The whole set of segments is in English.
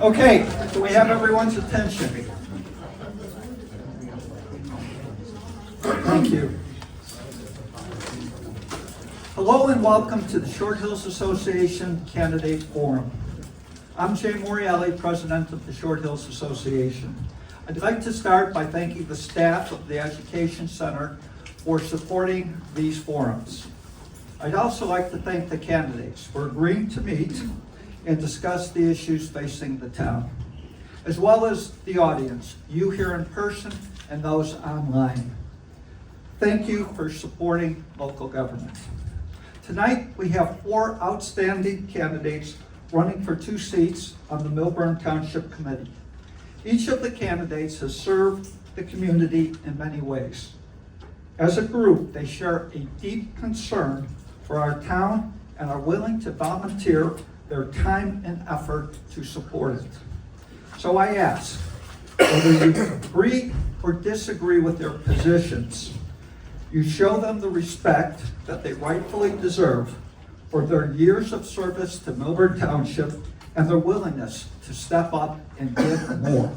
Okay, so we have everyone's attention. Thank you. Hello and welcome to the Short Hills Association Candidate Forum. I'm Jay Morielli, President of the Short Hills Association. I'd like to start by thanking the staff of the Education Center for supporting these forums. I'd also like to thank the candidates for agreeing to meet and discuss the issues facing the town, as well as the audience, you here in person and those online. Thank you for supporting local government. Tonight, we have 4 outstanding candidates running for 2 seats on the Millburn Township Committee. Each of the candidates has served the community in many ways. As a group, they share a deep concern for our town and are willing to volunteer their time and effort to support it. So I ask, whether you agree or disagree with their positions, you show them the respect that they rightfully deserve for their years of service to Millburn Township and their willingness to step up and give more.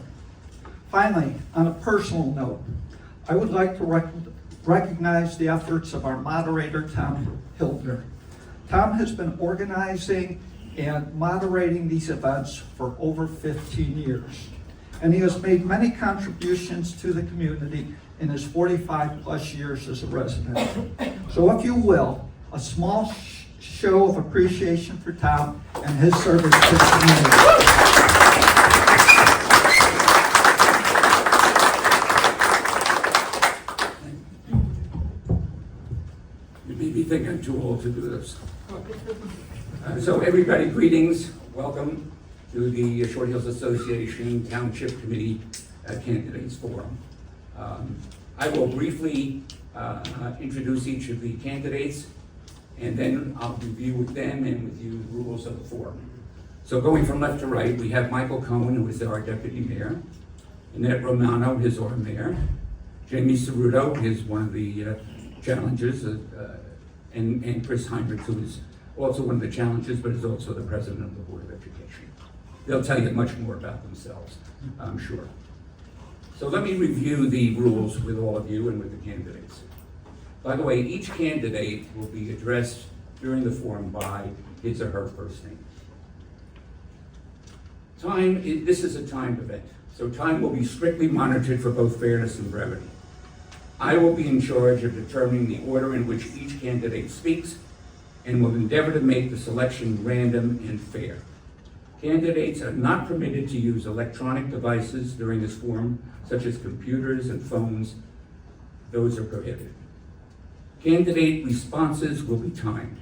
Finally, on a personal note, I would like to recognize the efforts of our moderator, Tom Hildner. Tom has been organizing and moderating these events for over 15 years. And he has made many contributions to the community in his 45 plus years as a resident. So if you will, a small show of appreciation for Tom and his service to the community. You made me think I'm too old to do this. So everybody, greetings, welcome to the Short Hills Association Township Committee Candidates Forum. I will briefly introduce each of the candidates, and then I'll review with them and with you the rules of the forum. So going from left to right, we have Michael Cohen, who is our deputy mayor, Annette Romano, who is our mayor, Jamie Ceruto, who is one of the challengers, and Chris Heinrich, who is also one of the challengers, but is also the president of the Board of Education. They'll tell you much more about themselves, I'm sure. So let me review the rules with all of you and with the candidates. By the way, each candidate will be addressed during the forum by his or her first name. This is a timed event, so time will be strictly monitored for both fairness and brevity. I will be in charge of determining the order in which each candidate speaks and will endeavor to make the selection random and fair. Candidates are not permitted to use electronic devices during this forum, such as computers and phones. Those are prohibited. Candidate responses will be timed.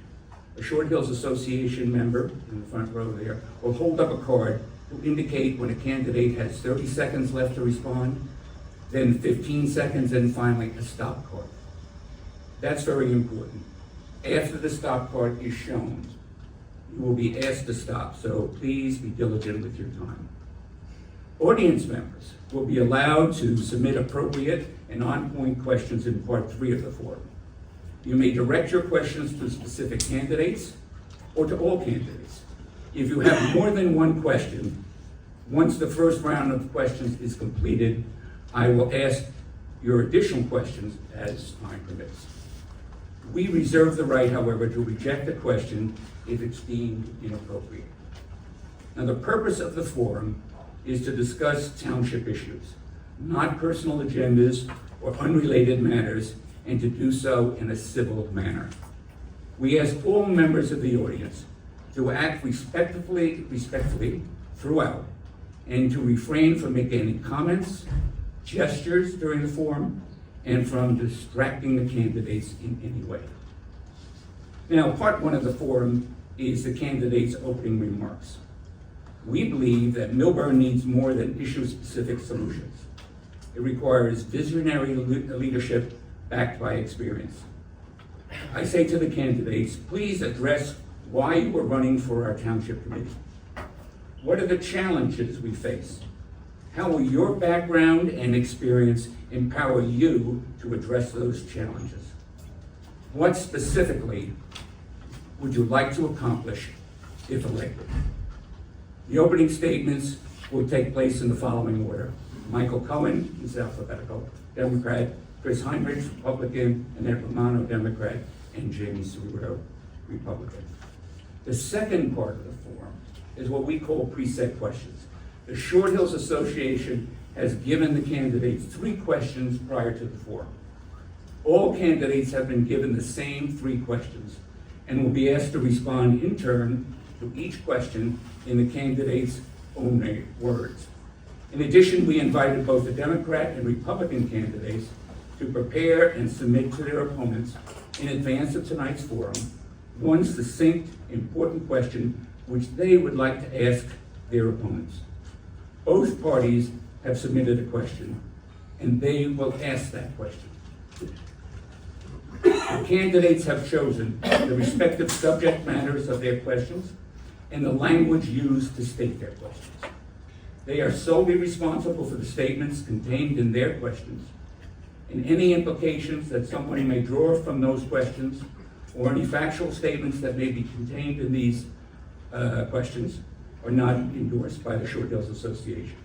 A Short Hills Association member in the front row there will hold up a card to indicate when a candidate has 30 seconds left to respond, then 15 seconds, and finally a stop card. That's very important. After the stop card is shown, you will be asked to stop, so please be diligent with your time. Audience members will be allowed to submit appropriate and on-point questions in part 3 of the forum. You may direct your questions to specific candidates or to all candidates. If you have more than one question, once the first round of questions is completed, I will ask your additional questions as time permits. We reserve the right, however, to reject a question if it's deemed inappropriate. Now, the purpose of the forum is to discuss township issues, not personal agendas or unrelated matters, and to do so in a civil manner. We ask all members of the audience to act respectfully throughout, and to refrain from making any comments, gestures during the forum, and from distracting the candidates in any way. Now, part 1 of the forum is the candidates' opening remarks. We believe that Millburn needs more than issue-specific solutions. It requires visionary leadership backed by experience. I say to the candidates, please address why you are running for our township committee. What are the challenges we face? How will your background and experience empower you to address those challenges? What specifically would you like to accomplish if elected? The opening statements will take place in the following order. Michael Cohen is alphabetical, Democrat, Chris Heinrich, Republican, Annette Romano, Democrat, and Jamie Ceruto, Republican. The second part of the forum is what we call preset questions. The Short Hills Association has given the candidates 3 questions prior to the forum. All candidates have been given the same 3 questions and will be asked to respond in turn to each question in the candidate's own words. In addition, we invited both the Democrat and Republican candidates to prepare and submit to their opponents in advance of tonight's forum one succinct, important question which they would like to ask their opponents. Both parties have submitted a question, and they will ask that question. The candidates have chosen the respective subject matters of their questions and the language used to state their questions. They are solely responsible for the statements contained in their questions, and any implications that someone may draw from those questions or any factual statements that may be contained in these questions are not endorsed by the Short Hills Association.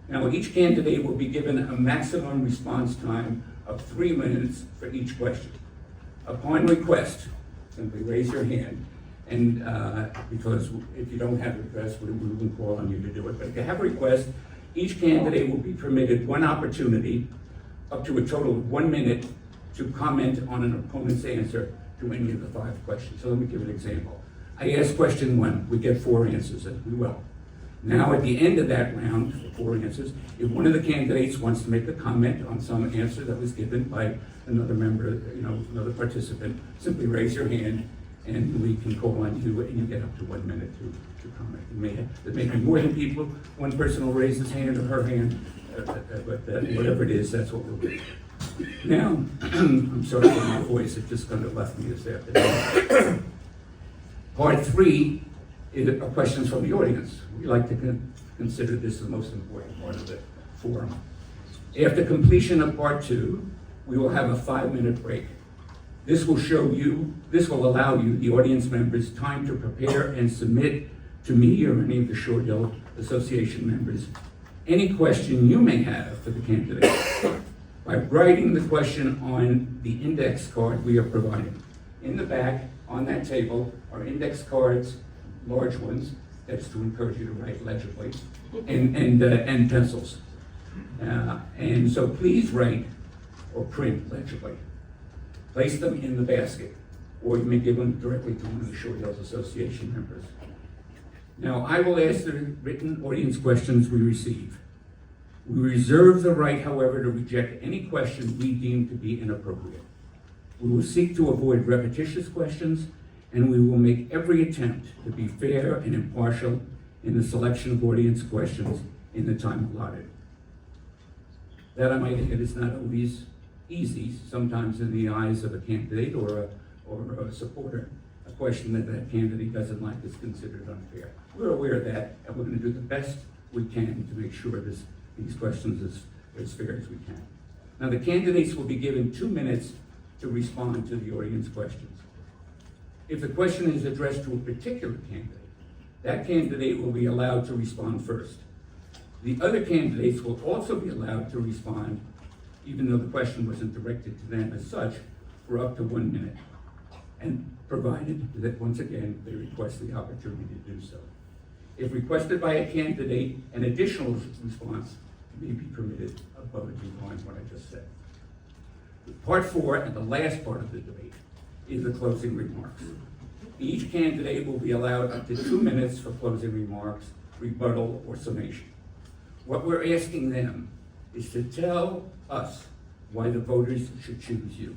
Now, each candidate will be given a maximum response time of 3 minutes for each question. Upon request, simply raise your hand, and because if you don't have a request, we won't call on you to do it. But if you have a request, each candidate will be permitted one opportunity, up to a total of 1 minute, to comment on an opponent's answer to any of the 5 questions. So let me give an example. I ask question 1, we get 4 answers, and we will. Now, at the end of that round, 4 answers, if one of the candidates wants to make a comment on some answer that was given by another member, another participant, simply raise your hand, and we can call on you, and you get up to 1 minute to comment. There may be more than people. One person will raise his hand or her hand, but whatever it is, that's what we'll do. Now, I'm sorry for my voice, it just kind of left me this afternoon. Part 3 are questions from the audience. We like to consider this the most important part of the forum. After completion of part 2, we will have a 5-minute break. This will allow you, the audience members, time to prepare and submit to me or any of the Short Hill Association members any question you may have for the candidate by writing the question on the index card we are providing. In the back, on that table, are index cards, large ones, that's to encourage you to write legibly, and pencils. And so please write or print legibly. Place them in the basket, or you may give them directly to one of the Short Hills Association members. Now, I will ask the written audience questions we receive. We reserve the right, however, to reject any question we deem to be inappropriate. We will seek to avoid repetitious questions, and we will make every attempt to be fair and impartial in the selection of audience questions in the time allotted. That, I might add, is not always easy. Sometimes in the eyes of a candidate or a supporter, a question that candidate doesn't like is considered unfair. We're aware of that, and we're going to do the best we can to make sure these questions are as fair as we can. Now, the candidates will be given 2 minutes to respond to the audience questions. If the question is addressed to a particular candidate, that candidate will be allowed to respond first. The other candidates will also be allowed to respond, even though the question wasn't directed to them as such, for up to 1 minute, and provided that, once again, they request the opportunity to do so. If requested by a candidate, an additional response may be permitted above and beyond what I just said. Part 4, and the last part of the debate, is the closing remarks. Each candidate will be allowed up to 2 minutes for closing remarks, rebuttal, or summation. What we're asking them is to tell us why the voters should choose you.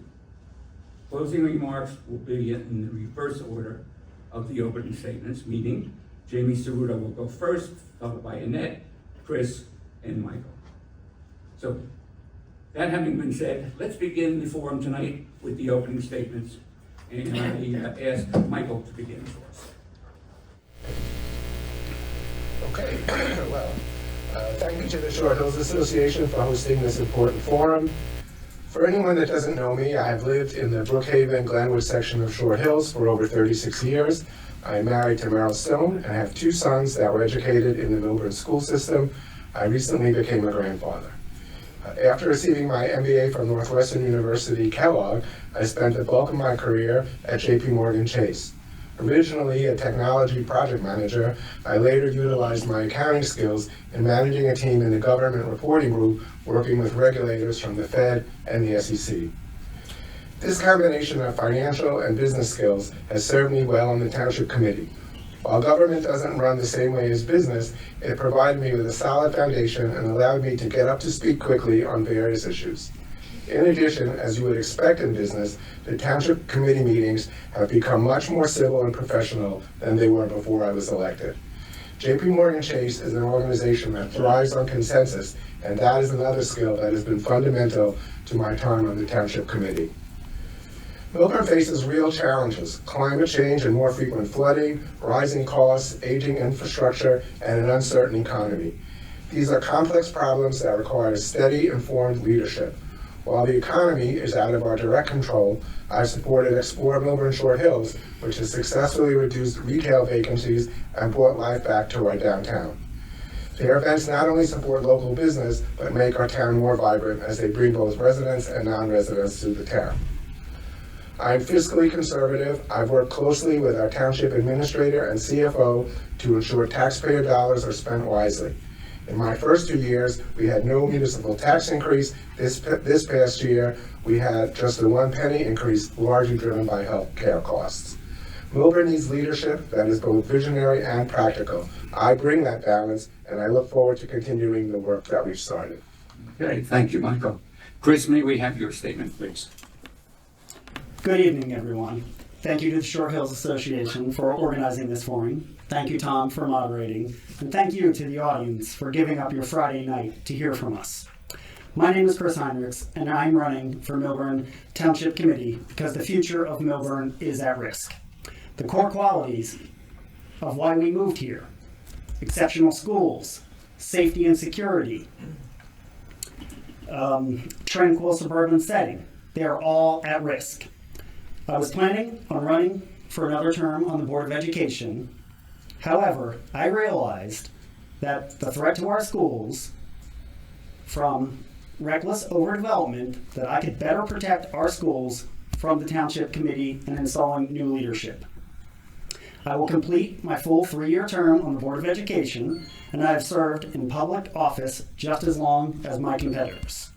Closing remarks will be in the reverse order of the opening statements, meaning Jamie Ceruto will go first, followed by Annette, Chris, and Michael. So, that having been said, let's begin the forum tonight with the opening statements, and I ask Michael to begin for us. Okay, well, thank you to the Short Hills Association for hosting this important forum. For anyone that doesn't know me, I've lived in the Brookhaven, Glenwood section of Short Hills for over 36 years. I am married to Meryl Stone and have 2 sons that were educated in the Milburn school system. I recently became a grandfather. After receiving my MBA from Northwestern University Kellogg, I spent the bulk of my career at JP Chase. Originally a technology project manager, I later utilized my accounting skills in managing a team in the government reporting group working with regulators from the Fed and the SEC. This combination of financial and business skills has served me well on the Township Committee. While government doesn't run the same way as business, it provided me with a solid foundation and allowed me to get up to speed quickly on various issues. In addition, as you would expect in business, the Township Committee meetings have become much more civil and professional than they were before I was elected. JP Chase is an organization that thrives on consensus, and that is another skill that has been fundamental to my time on the Township Committee. Milburn faces real challenges: climate change and more frequent flooding, rising costs, aging infrastructure, and an uncertain economy. These are complex problems that require steady, informed leadership. While the economy is out of our direct control, I've supported Explore Milburn Short Hills, which has successfully reduced retail vacancies and brought life back to our downtown. Their events not only support local business, but make our town more vibrant as they bring both residents and non-residents to the town. I am fiscally conservative. I've worked closely with our township administrator and CFO to ensure taxpayer dollars are spent wisely. In my first 2 years, we had no municipal tax increase. This past year, we had just a 1 penny increase, largely driven by health care costs. Milburn needs leadership that is both visionary and practical. I bring that balance, and I look forward to continuing the work that we've started. Okay, thank you, Michael. Chris, may we have your statement, please? Good evening, everyone. Thank you to the Short Hills Association for organizing this forum. Thank you, Tom, for moderating. And thank you to the audience for giving up your Friday night to hear from us. My name is Chris Heinrichs, and I'm running for Milburn Township Committee because the future of Milburn is at risk. The core qualities of why we moved here: exceptional schools, safety and security, tranquil suburban setting, they are all at risk. I was planning on running for another term on the Board of Education. However, I realized that the threat to our schools from reckless overdevelopment, that I could better protect our schools from the Township Committee and installing new leadership. I will complete my full 3-year term on the Board of Education, and I have served in public office just as long as my competitors.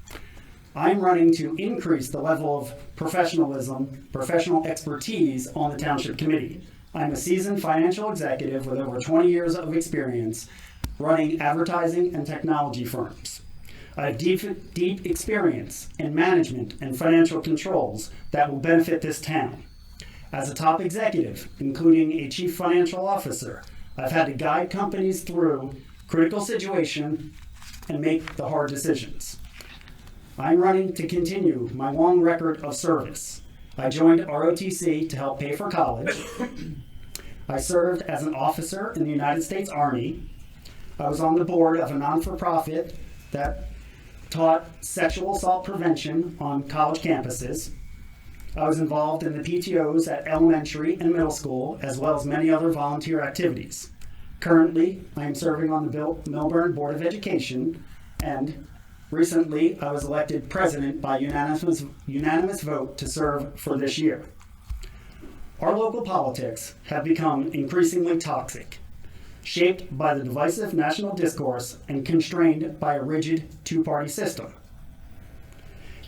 I'm running to increase the level of professionalism, professional expertise on the Township Committee. I'm a seasoned financial executive with over 20 years of experience running advertising and technology firms. I have deep experience in management and financial controls that will benefit this town. As a top executive, including a chief financial officer, I've had to guide companies through critical situations and make the hard decisions. I'm running to continue my long record of service. I joined ROTC to help pay for college. I served as an officer in the United States Army. I was on the board of a non-for-profit that taught sexual assault prevention on college campuses. I was involved in the PTOs at elementary and middle school, as well as many other volunteer activities. Currently, I am serving on the Milburn Board of Education, and recently I was elected president by unanimous vote to serve for this year. Our local politics have become increasingly toxic, shaped by the divisive national discourse and constrained by a rigid two-party system.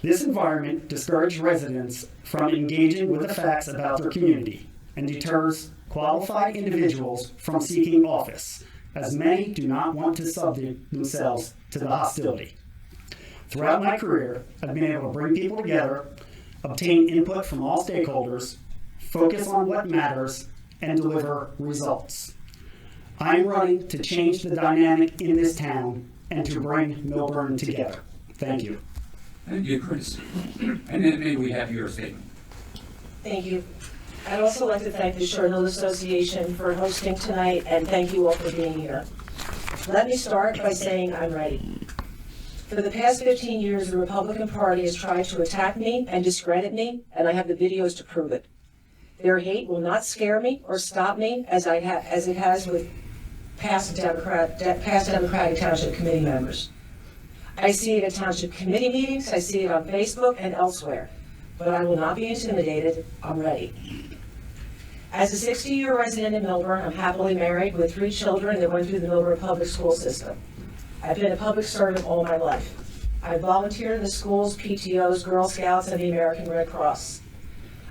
This environment discourages residents from engaging with the facts about their community and deters qualified individuals from seeking office, as many do not want to subject themselves to the hostility. Throughout my career, I've been able to bring people together, obtain input from all stakeholders, focus on what matters, and deliver results. I'm running to change the dynamic in this town and to bring Milburn together. Thank you. Thank you, Chris. And then may we have your statement? Thank you. I'd also like to thank the Short Hills Association for hosting tonight, and thank you all for being here. Let me start by saying I'm ready. For the past 15 years, the Republican Party has tried to attack me and discredit me, and I have the videos to prove it. Their hate will not scare me or stop me as it has with past Democratic Township Committee members. I see it at Township Committee meetings, I see it on Facebook and elsewhere, but I will not be intimidated. I'm ready. As a 60-year resident in Milburn, I'm happily married with 3 children that went through the Milburn public school system. I've been a public servant all my life. I volunteered in the schools, PTOs, Girl Scouts, and the American Red Cross.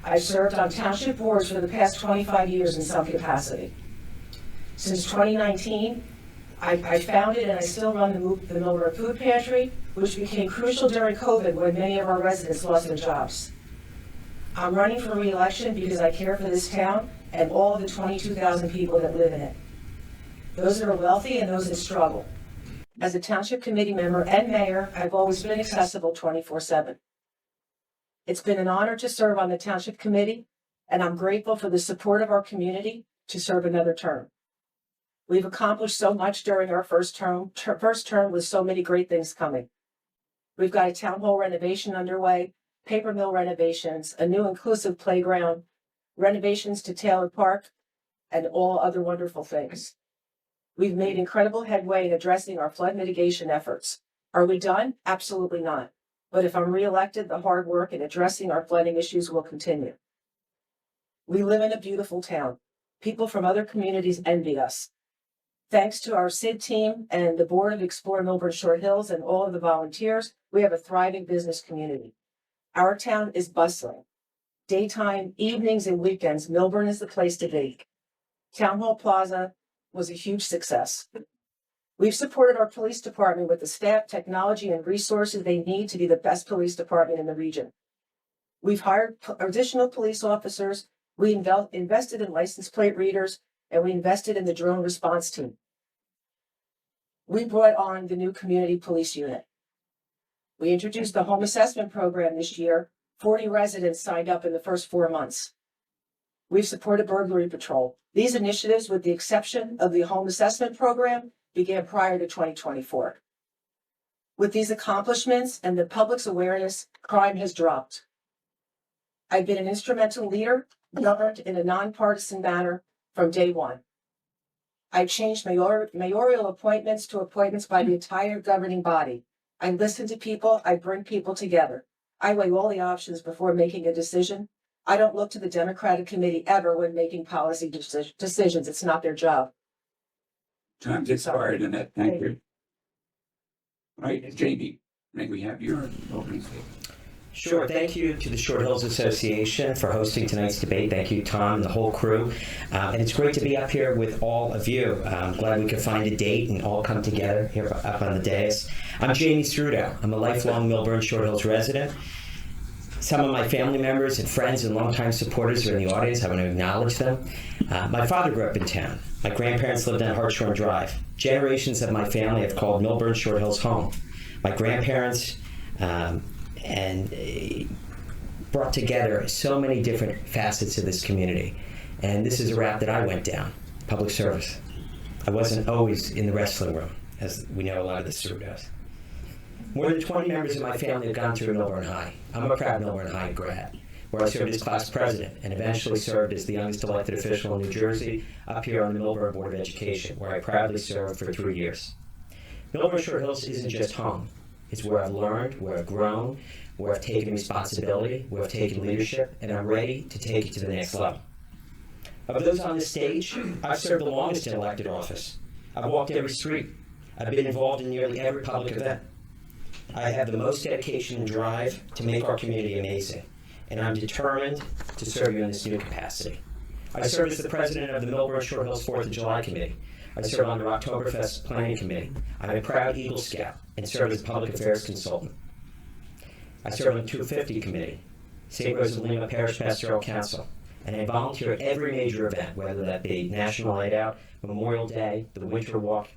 I've served on township boards for the past 25 years in some capacity. Since 2019, I founded and I still run the Milburn Food Pantry, which became crucial during COVID when many of our residents lost their jobs. I'm running for re-election because I care for this town and all of the 22,000 people that live in it. Those that are wealthy and those that struggle. As a township committee member and mayor, I've always been accessible 24/7. It's been an honor to serve on the township committee, and I'm grateful for the support of our community to serve another term. We've accomplished so much during our first term with so many great things coming. We've got a town hall renovation underway, paper mill renovations, a new inclusive playground, renovations to Taylor Park, and all other wonderful things. We've made incredible headway in addressing our flood mitigation efforts. Are we done? Absolutely not. But if I'm reelected, the hard work in addressing our flooding issues will continue. We live in a beautiful town. People from other communities envy us. Thanks to our SID team and the board of Explore Milburn Short Hills and all of the volunteers, we have a thriving business community. Our town is bustling. Daytime, evenings, and weekends, Milburn is the place to be. Town Hall Plaza was a huge success. We've supported our police department with the staff, technology, and resources they need to be the best police department in the region. We've hired additional police officers, we invested in license plate readers, and we invested in the drone response team. We brought on the new community police unit. We introduced the home assessment program this year. 40 residents signed up in the first 4 months. We've supported burglary patrol. These initiatives, with the exception of the home assessment program, began prior to 2024. With these accomplishments and the public's awareness, crime has dropped. I've been an instrumental leader, governed in a nonpartisan manner from day one. I've changed mayoral appointments to appointments by the entire governing body. I listen to people, I bring people together. I weigh all the options before making a decision. I don't look to the Democratic Committee ever when making policy decisions. It's not their job. Time's expired, Annette. Thank you. All right, Jamie, may we have your opening statement? Sure. Thank you to the Short Hills Association for hosting tonight's debate. Thank you, Tom, and the whole crew. And it's great to be up here with all of you. I'm glad we could find a date and all come together here up on the dais. I'm Jamie Strudo. I'm a lifelong Milburn Short Hills resident. Some of my family members and friends and longtime supporters are in the audience. I want to acknowledge them. My father grew up in town. My grandparents lived on Hartshorn Drive. Generations of my family have called Milburn Short Hills home. My grandparents brought together so many different facets of this community. And this is a route that I went down, public service. I wasn't always in the wrestling room, as we know a lot of this crew does. More than 20 members of my family have gone through Milburn High. I'm a proud Milburn High grad, where I served as class president and eventually served as the youngest elected official in New Jersey up here on the Milburn Board of Education, where I proudly served for 3 years. Milburn Short Hills isn't just home. It's where I've learned, where I've grown, where I've taken responsibility, where I've taken leadership, and I'm ready to take it to the next level. Of those on this stage, I've served the longest in elected office. I've walked every street. I've been involved in nearly every public event. I have the most dedication and drive to make our community amazing, and I'm determined to serve you in this new capacity. I serve as the president of the Milburn Short Hills 4th of July Committee. I serve on the Oktoberfest Planning Committee. I'm a proud Eagle Scout and serve as a public affairs consultant. I serve on the 250 Committee, St. Rose of Lima Parish Pastoral Council, and I volunteer at every major event, whether that be National Night Out, Memorial Day, the Winter Walk.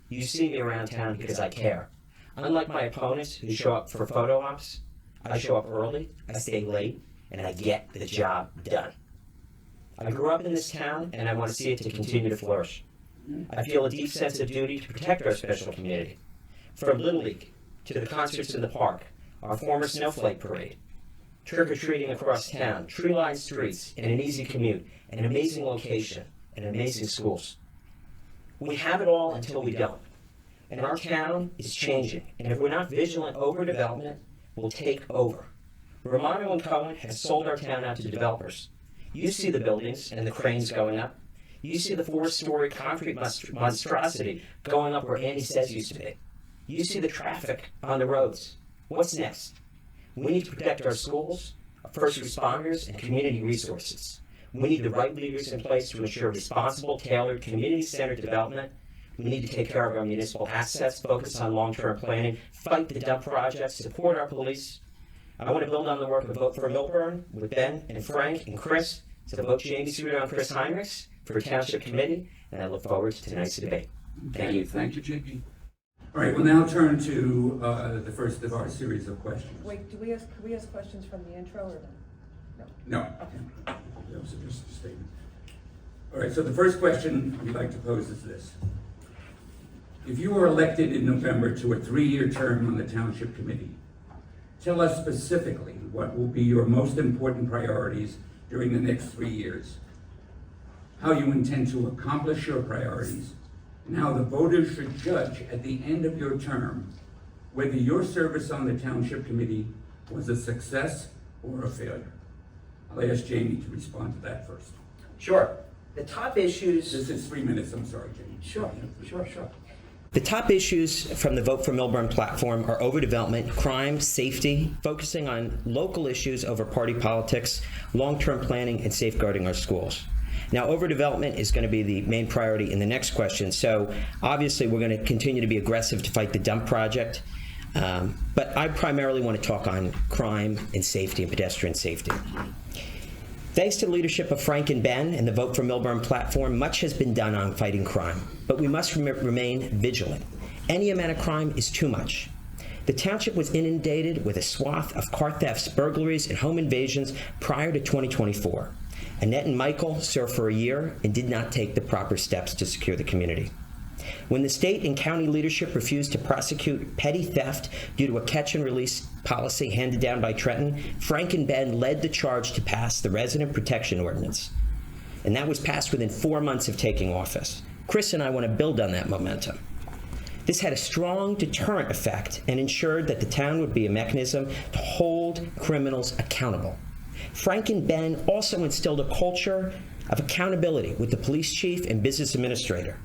You see me around town because I care. Unlike my opponents who show up for photo ops, I show up early, I stay late, and I get the job done. I grew up in this town, and I want to see it to continue to flourish. I feel a deep sense of duty to protect our special community. From Little League to the concerts in the park, our former Snowflake Parade, trick-or-treating across town, tree-lined streets, and an easy commute, and an amazing location, and amazing schools. We have it all until we don't. And our town is changing, and if we're not vigilant, overdevelopment will take over. Romano and Cohen have sold our town out to developers. You see the buildings and the cranes going up. You see the 4-story concrete monstrosity going up where Andy says used to be. You see the traffic on the roads. What's next? We need to protect our schools, our first responders, and community resources. We need the right leaders in place to ensure responsible, tailored, community-centered development. We need to take care of our municipal assets, focus on long-term planning, fight the dump projects, support our police. I want to build on the work of Vote for Milburn with Ben and Frank and Chris to vote Jamie Suter and Chris Heinrichs for Township Committee, and I look forward to tonight's debate. Thank you. Thank you, JP. All right, we'll now turn to the first of our series of questions. Wait, can we ask questions from the intro or no? No. That was just a statement. All right, so the first question we'd like to pose is this. If you were elected in November to a 3-year term on the Township Committee, tell us specifically what will be your most important priorities during the next 3 years, how you intend to accomplish your priorities, and how the voters should judge at the end of your term whether your service on the Township Committee was a success or a failure. I'll ask Jamie to respond to that first. Sure. The top issues... This is 3 minutes, I'm sorry, Jamie. Sure. The top issues from the Vote for Milburn platform are overdevelopment, crime, safety, focusing on local issues over party politics, long-term planning, and safeguarding our schools. Now, overdevelopment is going to be the main priority in the next question, so obviously we're going to continue to be aggressive to fight the dump project, but I primarily want to talk on crime and safety and pedestrian safety. Thanks to the leadership of Frank and Ben and the Vote for Milburn platform, much has been done on fighting crime, but we must remain vigilant. Any amount of crime is too much. The township was inundated with a swath of car thefts, burglaries, and home invasions prior to 2024. Annette and Michael served for a year and did not take the proper steps to secure the community. When the state and county leadership refused to prosecute petty theft due to a catch-and-release policy handed down by Trenton, Frank and Ben led the charge to pass the Resident Protection Ordinance. And that was passed within 4 months of taking office. Chris and I want to build on that momentum. This had a strong deterrent effect and ensured that the town would be a mechanism to hold criminals accountable. Frank and Ben also instilled a culture of accountability with the police chief and business administrator,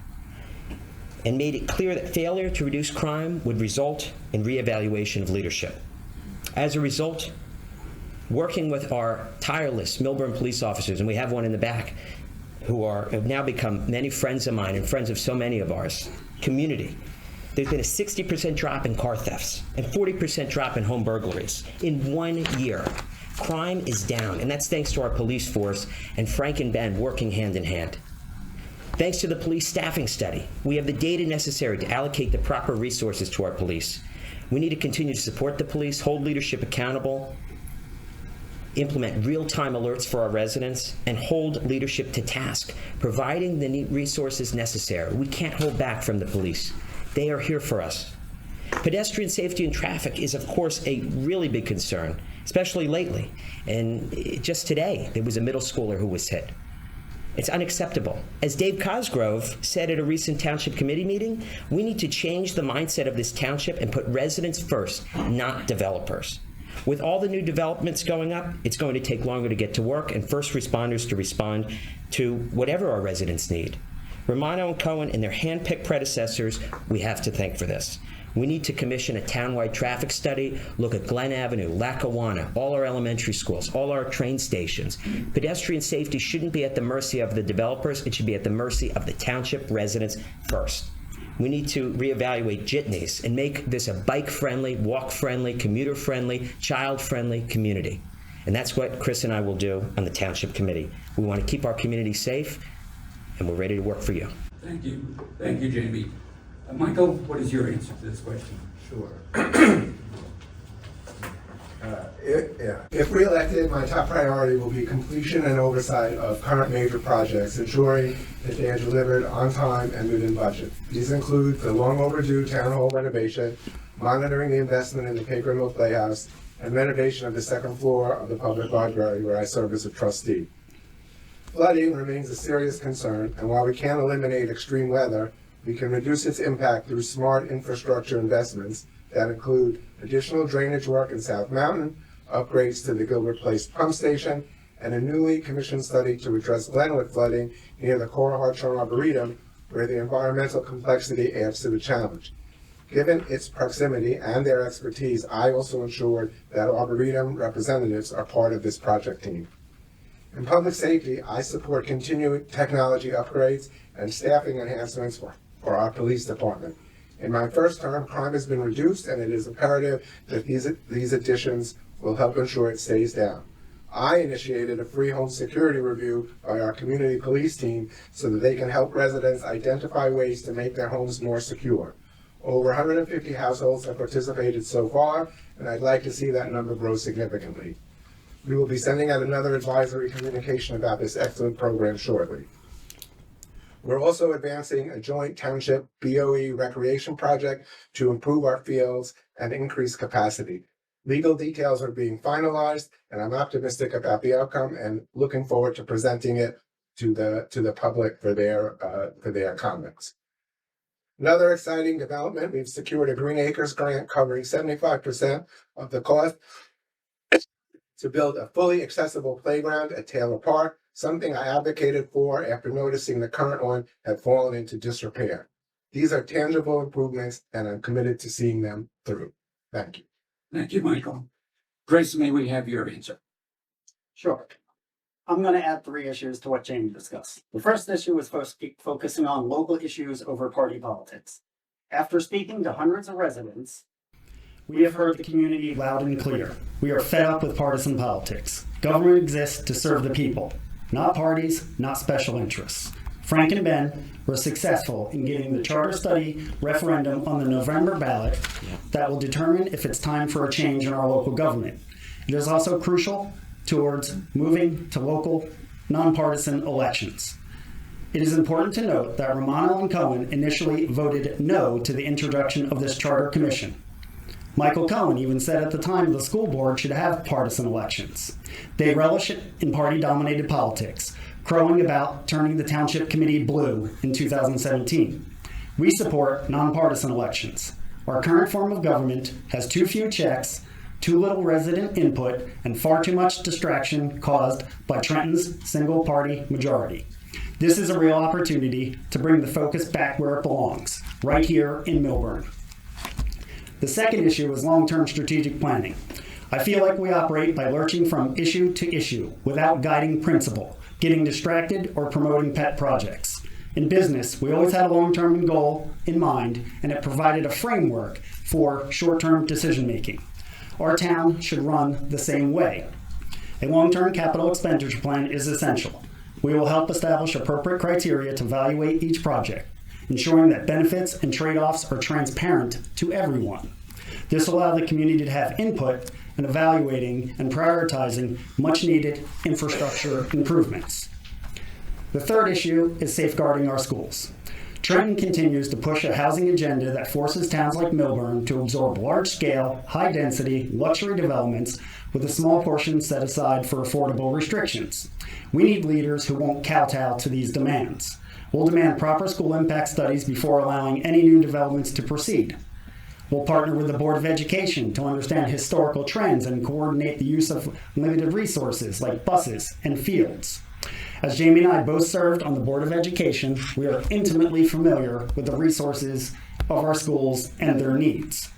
and made it clear that failure to reduce crime would result in reevaluation of leadership. As a result, working with our tireless Milburn police officers, and we have one in the back, who have now become many friends of mine and friends of so many of ours, community, there's been a 60% drop in car thefts and 40% drop in home burglaries in 1 year. Crime is down, and that's thanks to our police force and Frank and Ben working hand in hand. Thanks to the police staffing study, we have the data necessary to allocate the proper resources to our police. We need to continue to support the police, hold leadership accountable, implement real-time alerts for our residents, and hold leadership to task, providing the resources necessary. We can't hold back from the police. They are here for us. Pedestrian safety and traffic is, of course, a really big concern, especially lately. And just today, there was a middle schooler who was hit. It's unacceptable. As Dave Cosgrove said at a recent Township Committee meeting, we need to change the mindset of this township and put residents first, not developers. With all the new developments going up, it's going to take longer to get to work and first responders to respond to whatever our residents need. Romano and Cohen and their hand-picked predecessors, we have to thank for this. We need to commission a townwide traffic study, look at Glen Avenue, Lackawanna, all our elementary schools, all our train stations. Pedestrian safety shouldn't be at the mercy of the developers. It should be at the mercy of the township residents first. We need to reevaluate jitneys and make this a bike-friendly, walk-friendly, commuter-friendly, child-friendly community. And that's what Chris and I will do on the Township Committee. We want to keep our community safe, and we're ready to work for you. Thank you. Thank you, Jamie. Michael, what is your answer to this question? Sure. If reelected, my top priority will be completion and oversight of current major projects, ensuring that they are delivered on time and within budget. These include the long overdue town hall renovation, monitoring the investment in the Paper Mill Playhouse, and renovation of the second floor of the public library where I serve as a trustee. Flooding remains a serious concern, and while we can't eliminate extreme weather, we can reduce its impact through smart infrastructure investments that include additional drainage work in South Mountain, upgrades to the Gilbert Place pump station, and a newly commissioned study to address Glenwood flooding near the Cora Hartshorn Arboretum, where the environmental complexity adds to the challenge. Given its proximity and their expertise, I also ensured that Arboretum representatives are part of this project team. In public safety, I support continuing technology upgrades and staffing enhancements for our police department. In my first term, crime has been reduced, and it is imperative that these additions will help ensure it stays down. I initiated a free home security review by our community police team so that they can help residents identify ways to make their homes more secure. Over 150 households have participated so far, and I'd like to see that number grow significantly. We will be sending out another advisory communication about this excellent program shortly. We're also advancing a joint Township BOE recreation project to improve our fields and increase capacity. Legal details are being finalized, and I'm optimistic about the outcome and looking forward to presenting it to the public for their comments. Another exciting development, we've secured a Green Acres grant covering 75% of the cost to build a fully accessible playground at Taylor Park, something I advocated for after noticing the current one had fallen into disrepair. These are tangible improvements, and I'm committed to seeing them through. Thank you. Thank you, Michael. Grace, may we have your answer? Sure. I'm going to add 3 issues to what Jamie discussed. The first issue is focusing on local issues over party politics. After speaking to hundreds of residents, we have heard the community loud and clear. We are fed up with partisan politics. Government exists to serve the people, not parties, not special interests. Frank and Ben were successful in getting the charter study referendum on the November ballot that will determine if it's time for a change in our local government. It is also crucial towards moving to local, nonpartisan elections. It is important to note that Romano and Cohen initially voted no to the introduction of this charter commission. Michael Cohen even said at the time the school board should have partisan elections. They relish in party-dominated politics, crowing about turning the Township Committee blue in 2017. We support nonpartisan elections. Our current form of government has too few checks, too little resident input, and far too much distraction caused by Trenton's single-party majority. This is a real opportunity to bring the focus back where it belongs, right here in Millburn. The second issue is long-term strategic planning. I feel like we operate by lurching from issue to issue without guiding principle, getting distracted, or promoting pet projects. In business, we always had a long-term goal in mind, and it provided a framework for short-term decision-making. Our town should run the same way. A long-term capital expenditure plan is essential. We will help establish appropriate criteria to evaluate each project, ensuring that benefits and trade-offs are transparent to everyone. This will allow the community to have input in evaluating and prioritizing much-needed infrastructure improvements. The third issue is safeguarding our schools. Trenton continues to push a housing agenda that forces towns like Millburn to absorb large-scale, high-density, luxury developments with a small portion set aside for affordable restrictions. We need leaders who won't kowtow to these demands. We'll demand proper school impact studies before allowing any new developments to proceed. We'll partner with the Board of Education to understand historical trends and coordinate the use of limited resources like buses and fields. As Jamie and I both served on the Board of Education, we are intimately familiar with the resources of our schools and their needs.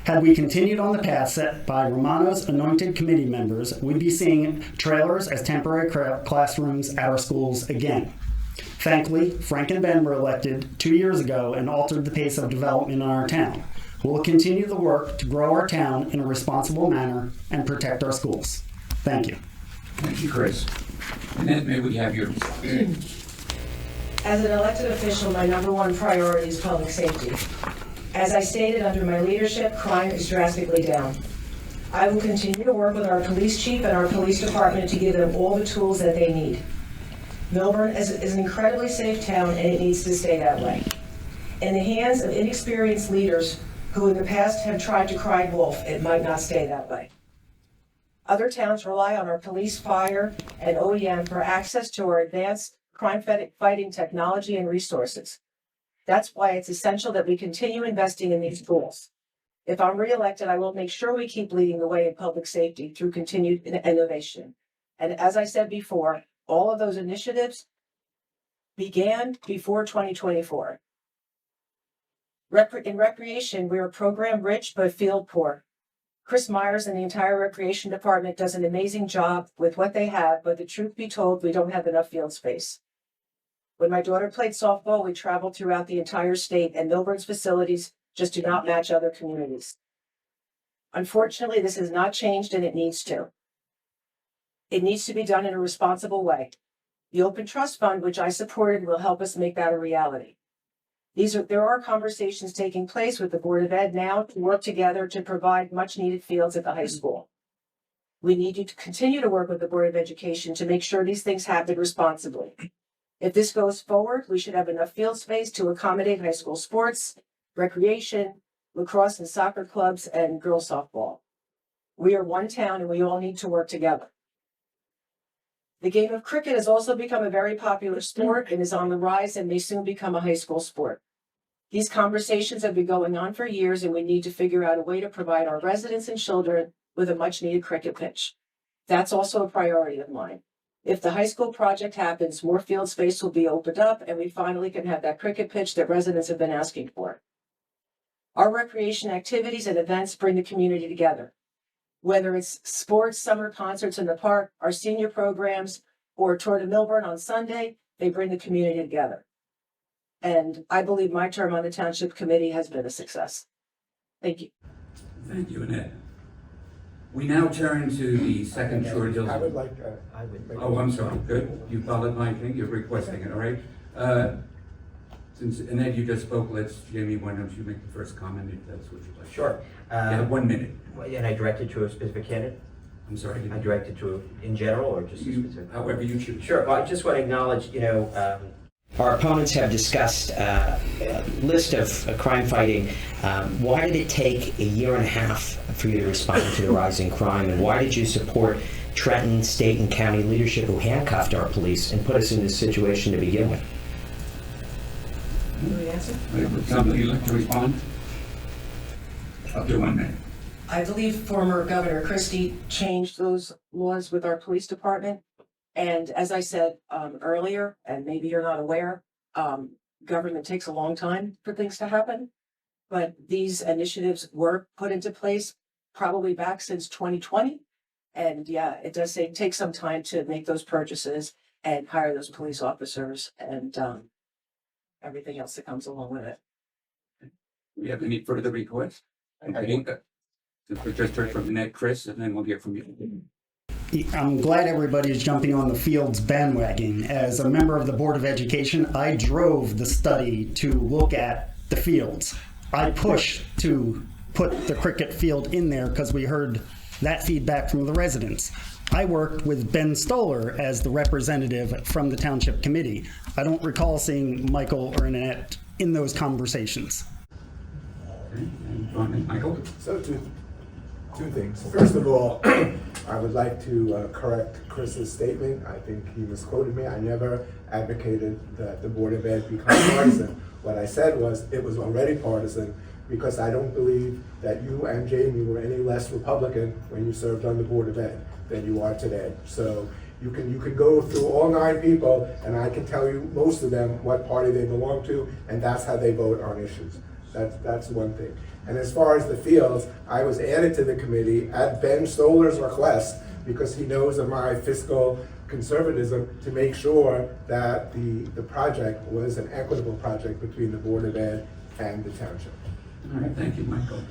Had we continued on the path set by Romano's anointed committee members, we'd be seeing trailers as temporary classrooms at our schools again. Thankfully, Frank and Ben were elected 2 years ago and altered the pace of development in our town. We'll continue the work to grow our town in a responsible manner and protect our schools. Thank you. Thank you, Chris. Annette, may we have your response? As an elected official, my #1 priority is public safety. As I stated, under my leadership, crime is drastically down. I will continue to work with our police chief and our police department to give them all the tools that they need. Millburn is an incredibly safe town, and it needs to stay that way. In the hands of inexperienced leaders who in the past have tried to cry wolf, it might not stay that way. Other towns rely on our police, fire, and OEM for access to our advanced crime-fighting technology and resources. That's why it's essential that we continue investing in these tools. If I'm reelected, I will make sure we keep leading the way in public safety through continued innovation. And as I said before, all of those initiatives began before 2024. In recreation, we are program rich but field poor. Chris Myers and the entire recreation department does an amazing job with what they have, but the truth be told, we don't have enough field space. When my daughter played softball, we traveled throughout the entire state, and Milburn's facilities just do not match other communities. Unfortunately, this has not changed, and it needs to. It needs to be done in a responsible way. The Open Trust Fund, which I supported, will help us make that a reality. There are conversations taking place with the Board of Ed now to work together to provide much needed fields at the high school. We need you to continue to work with the Board of Education to make sure these things happen responsibly. If this goes forward, we should have enough field space to accommodate high school sports, recreation, lacrosse and soccer clubs, and girls softball. We are one town and we all need to work together. The game of cricket has also become a very popular sport and is on the rise and may soon become a high school sport. These conversations have been going on for years, and we need to figure out a way to provide our residents and children with a much needed cricket pitch. That's also a priority of mine. If the high school project happens, more field space will be opened up and we finally can have that cricket pitch that residents have been asking for. Our recreation activities and events bring the community together. Whether it's sports, summer concerts in the park, our senior programs, or Tour de Milburn on Sunday, they bring the community together. And I believe my term on the Township Committee has been a success. Thank you. Thank you, Annette. We now turn to the second Short Hills. I would like, Oh, I'm sorry, good. You followed my thing, you're requesting it, all right? Since Annette, you just spoke, Jamie, why don't you make the first comment if that's what you'd like? Sure. You have 1 minute. And I directed to a specific candidate? I'm sorry. I directed to in general or just a specific? However you choose. Sure. Well, I just want to acknowledge, Our opponents have discussed a list of crime fighting. Why did it take a year and a half for you to respond to the rising crime? And why did you support Trenton state and county leadership who handcuffed our police and put us in this situation to begin with? Can we answer? Would somebody like to respond? Up to 1 minute. I believe former Governor Christie changed those laws with our police department. And as I said earlier, and maybe you're not aware, government takes a long time for things to happen. But these initiatives were put into place probably back since 2020. And yeah, it does take some time to make those purchases and hire those police officers and everything else that comes along with it. Do we have any further requests? Okay. Since we just heard from Annette, Chris, and then we'll hear from you. I'm glad everybody's jumping on the fields bandwagon. As a member of the Board of Education, I drove the study to look at the fields. I pushed to put the cricket field in there because we heard that feedback from the residents. I worked with Ben Stoller as the representative from the Township Committee. I don't recall seeing Michael or Annette in those conversations. Okay. And Michael? So two things. First of all, I would like to correct Chris's statement. I think he misquoted me. I never advocated that the Board of Ed become partisan. What I said was it was already partisan because I don't believe that you and Jamie were any less Republican when you served on the Board of Ed than you are today. So you can go through all 9 people and I can tell you most of them what party they belong to, and that's how they vote on issues. That's one thing. And as far as the fields, I was added to the committee at Ben Stoller's request because he knows of my fiscal conservatism to make sure that the project was an equitable project between the Board of Ed and the Township. All right, thank you, Michael.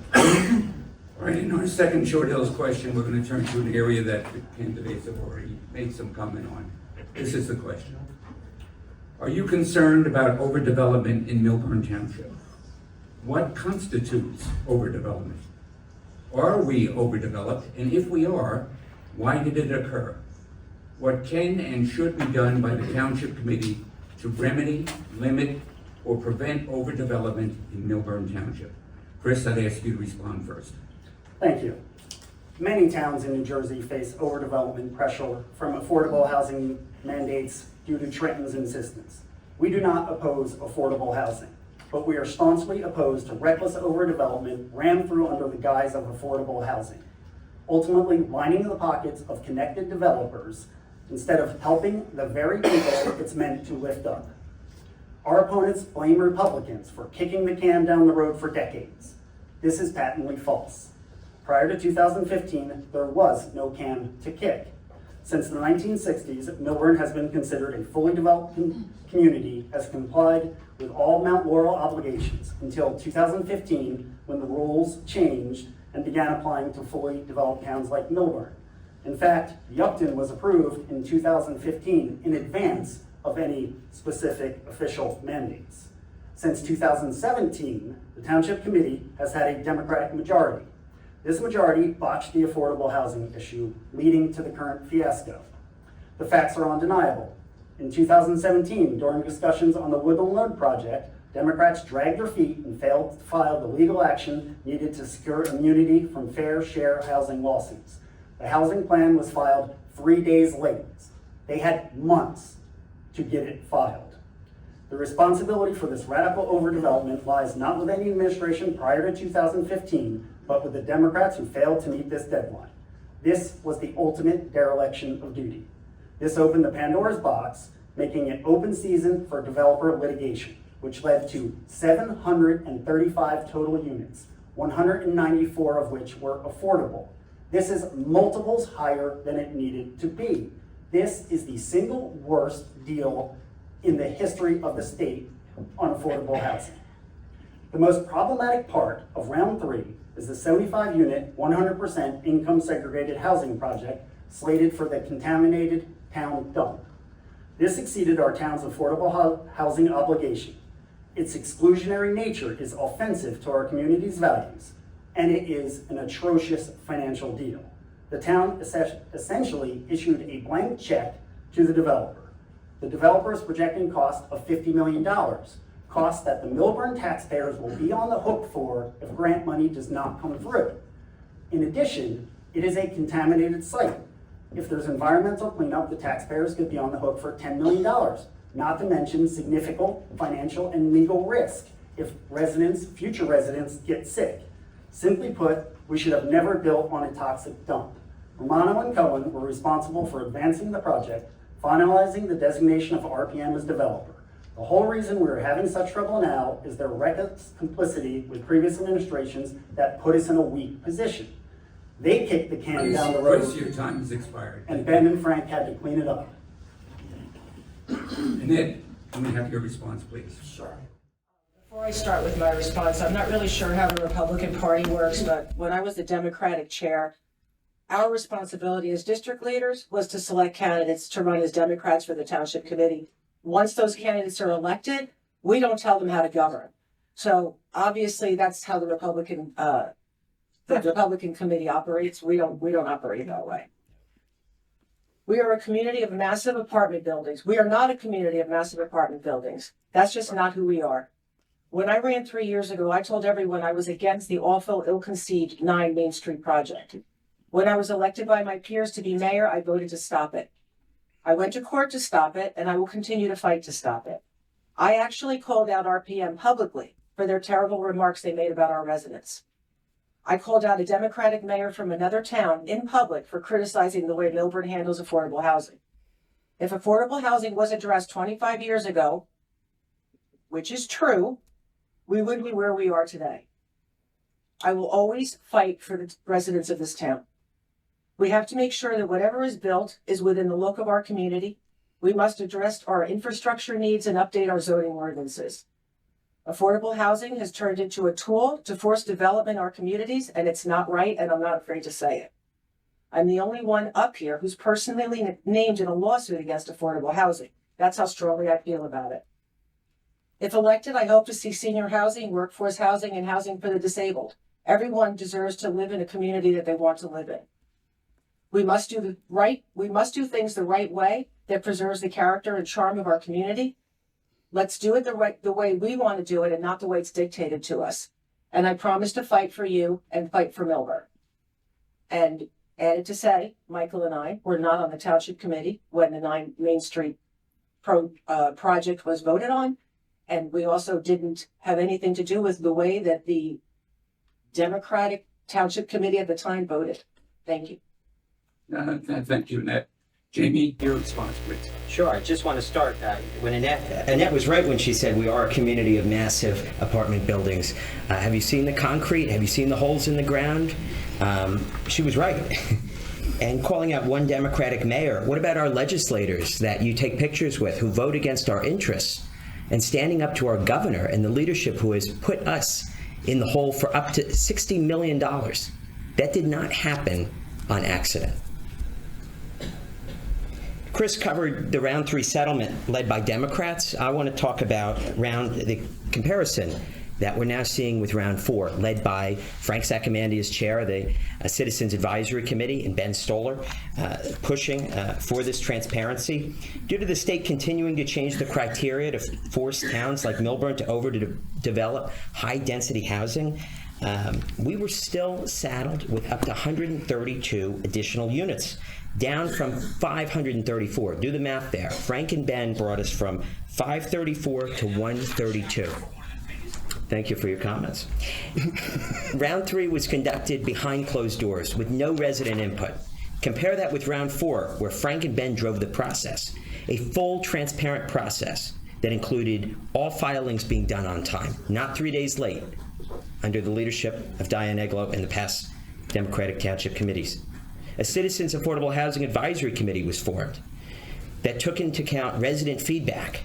All right, in our second Short Hills question, we're going to turn to an area that the candidates have already made some comment on. This is the question. Are you concerned about overdevelopment in Milburn Township? What constitutes overdevelopment? Are we overdeveloped? And if we are, why did it occur? What can and should be done by the Township Committee to remedy, limit, or prevent overdevelopment in Milburn Township? Chris, I'd ask you to respond first. Thank you. Many towns in New Jersey face overdevelopment pressure from affordable housing mandates due to Trenton's insistence. We do not oppose affordable housing, but we are staunchly opposed to reckless overdevelopment rammed through under the guise of affordable housing, ultimately lining the pockets of connected developers instead of helping the very people it's meant to lift up. Our opponents blame Republicans for kicking the can down the road for decades. This is patently false. Prior to 2015, there was no can to kick. Since the 1960s, Millburn has been considered a fully developed community, has complied with all Mount Laurel obligations until 2015, when the rules changed and began applying to fully developed towns like Millburn. In fact, the Upton was approved in 2015 in advance of any specific official mandates. Since 2017, the Township Committee has had a Democratic majority. This majority botched the affordable housing issue, leading to the current fiasco. The facts are undeniable. In 2017, during discussions on the Woodland Road project, Democrats dragged their feet and failed to file the legal action needed to secure immunity from fair share housing lawsuits. The housing plan was filed 3 days late. They had months to get it filed. The responsibility for this radical overdevelopment lies not with any administration prior to 2015, but with the Democrats who failed to meet this deadline. This was the ultimate dereliction of duty. This opened the Pandora's box, making it open season for developer litigation, which led to 735 total units, 194 of which were affordable. This is multiples higher than it needed to be. This is the single worst deal in the history of the state on affordable housing. The most problematic part of round 3 is the 75-unit, 100% income segregated housing project slated for the contaminated town dump. This exceeded our town's affordable housing obligation. Its exclusionary nature is offensive to our community's values, and it is an atrocious financial deal. The town essentially issued a blank check to the developer. The developer is projecting cost of $50 million, costs that the Millburn taxpayers will be on the hook for if grant money does not come through. In addition, it is a contaminated site. If there's environmental cleanup, the taxpayers could be on the hook for $10 million, not to mention significant financial and legal risk if future residents get sick. Simply put, we should have never built on a toxic dump. Romano and Cohen were responsible for advancing the project, finalizing the designation of RPM as developer. The whole reason we're having such trouble now is their reckless complicity with previous administrations that put us in a weak position. They kicked the can down the road. Chris, your time has expired. And Ben and Frank had to clean it up. And Ed, can we have your response, please? Sure. Before I start with my response, I'm not really sure how the Republican Party works, but when I was the Democratic chair, our responsibility as district leaders was to select candidates to run as Democrats for the Township Committee. Once those candidates are elected, we don't tell them how to govern. So obviously that's how the Republican committee operates. We don't operate that way. We are a community of massive apartment buildings. We are not a community of massive apartment buildings. That's just not who we are. When I ran 3 years ago, I told everyone I was against the awful, ill-conceived 9 Main Street project. When I was elected by my peers to be mayor, I voted to stop it. I went to court to stop it, and I will continue to fight to stop it. I actually called out RPM publicly for their terrible remarks they made about our residents. I called out a Democratic mayor from another town in public for criticizing the way Millburn handles affordable housing. If affordable housing was addressed 25 years ago, which is true, we wouldn't be where we are today. I will always fight for the residents of this town. We have to make sure that whatever is built is within the look of our community. We must address our infrastructure needs and update our zoning ordinances. Affordable housing has turned into a tool to force development in our communities, and it's not right, and I'm not afraid to say it. I'm the only one up here who's personally named in a lawsuit against affordable housing. That's how strongly I feel about it. If elected, I hope to see senior housing, workforce housing, and housing for the disabled. Everyone deserves to live in a community that they want to live in. We must do things the right way that preserves the character and charm of our community. Let's do it the way we want to do it and not the way it's dictated to us. And I promise to fight for you and fight for Milburn. And added to say, Michael and I were not on the Township Committee when the 9 Main Street project was voted on. And we also didn't have anything to do with the way that the Democratic Township Committee at the time voted. Thank you. Thank you, Annette. Jamie, your response, please. Sure, I just want to start, when Annette was right when she said we are a community of massive apartment buildings. Have you seen the concrete? Have you seen the holes in the ground? She was right. And calling out one Democratic mayor, what about our legislators that you take pictures with who vote against our interests? And standing up to our governor and the leadership who has put us in the hole for up to $60 million. That did not happen on accident. Chris covered the round 3 settlement led by Democrats. I want to talk about the comparison that we're now seeing with round 4, led by Frank Saccomandi as chair of the Citizens Advisory Committee and Ben Stoller, pushing for this transparency. Due to the state continuing to change the criteria to force towns like Milburn to overdevelop high-density housing, we were still saddled with up to 132 additional units, down from 534. Do the math there. Frank and Ben brought us from 534 to 132. Thank you for your comments. Round 3 was conducted behind closed doors with no resident input. Compare that with round 4, where Frank and Ben drove the process, a full, transparent process that included all filings being done on time, not 3 days late, under the leadership of Diane Eglo and the past Democratic Township committees. A Citizens Affordable Housing Advisory Committee was formed that took into account resident feedback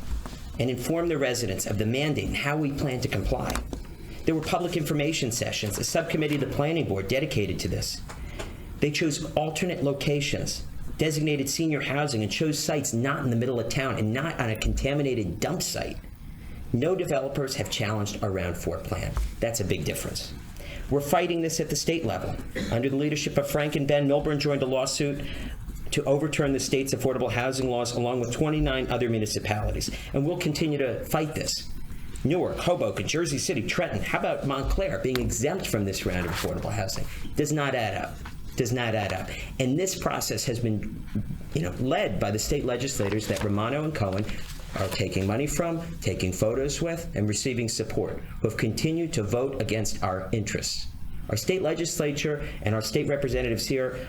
and informed the residents of the mandate and how we plan to comply. There were public information sessions, a subcommittee of the planning board dedicated to this. They chose alternate locations, designated senior housing, and chose sites not in the middle of town and not on a contaminated dump site. No developers have challenged our round 4 plan. That's a big difference. We're fighting this at the state level. Under the leadership of Frank and Ben, Milburn joined a lawsuit to overturn the state's affordable housing laws along with 29 other municipalities. And we'll continue to fight this. Newark, Hoboken, Jersey City, Trenton, how about Montclair being exempt from this round of affordable housing? Does not add up. Does not add up. And this process has been led by the state legislators that Romano and Cohen are taking money from, taking photos with, and receiving support, who have continued to vote against our interests. Our state legislature and our state representatives here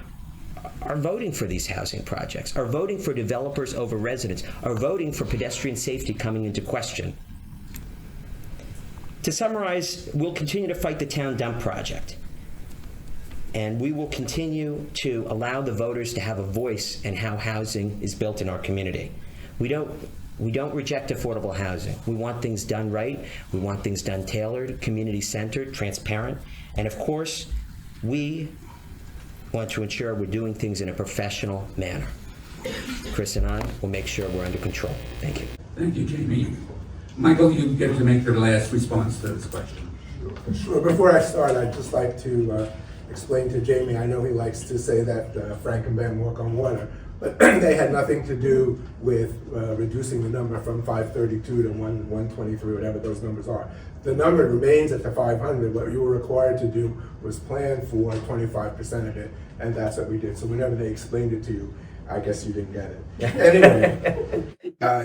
are voting for these housing projects, are voting for developers over residents, are voting for pedestrian safety coming into question. To summarize, we'll continue to fight the town dump project, and we will continue to allow the voters to have a voice in how housing is built in our community. We don't reject affordable housing. We want things done right. We want things done tailored, community-centered, transparent. And of course, we want to ensure we're doing things in a professional manner. Chris and I will make sure we're under control. Thank you. Thank you, Jamie. Michael, you get to make your last response to this question. Sure. Before I start, I'd just like to explain to Jamie, I know he likes to say that Frank and Ben walk on water, but they had nothing to do with reducing the number from 532 to 123, whatever those numbers are. The number remains at the 500. What you were required to do was plan for 25% of it, and that's what we did. So whenever they explained it to you, I guess you didn't get it. Anyway,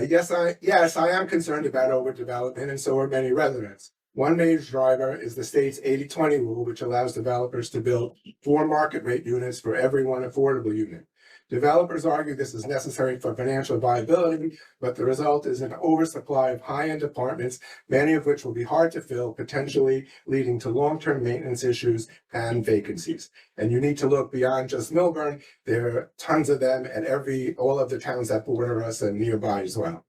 yes, I am concerned about overdevelopment, and so are many residents. One major driver is the state's 80-20 rule, which allows developers to build 4 market rate units for every 1 affordable unit. Developers argue this is necessary for financial viability, but the result is an oversupply of high-end apartments, many of which will be hard to fill, potentially leading to long-term maintenance issues and vacancies. And you need to look beyond just Milburn. There are tons of them at all of the towns that border us and nearby as well.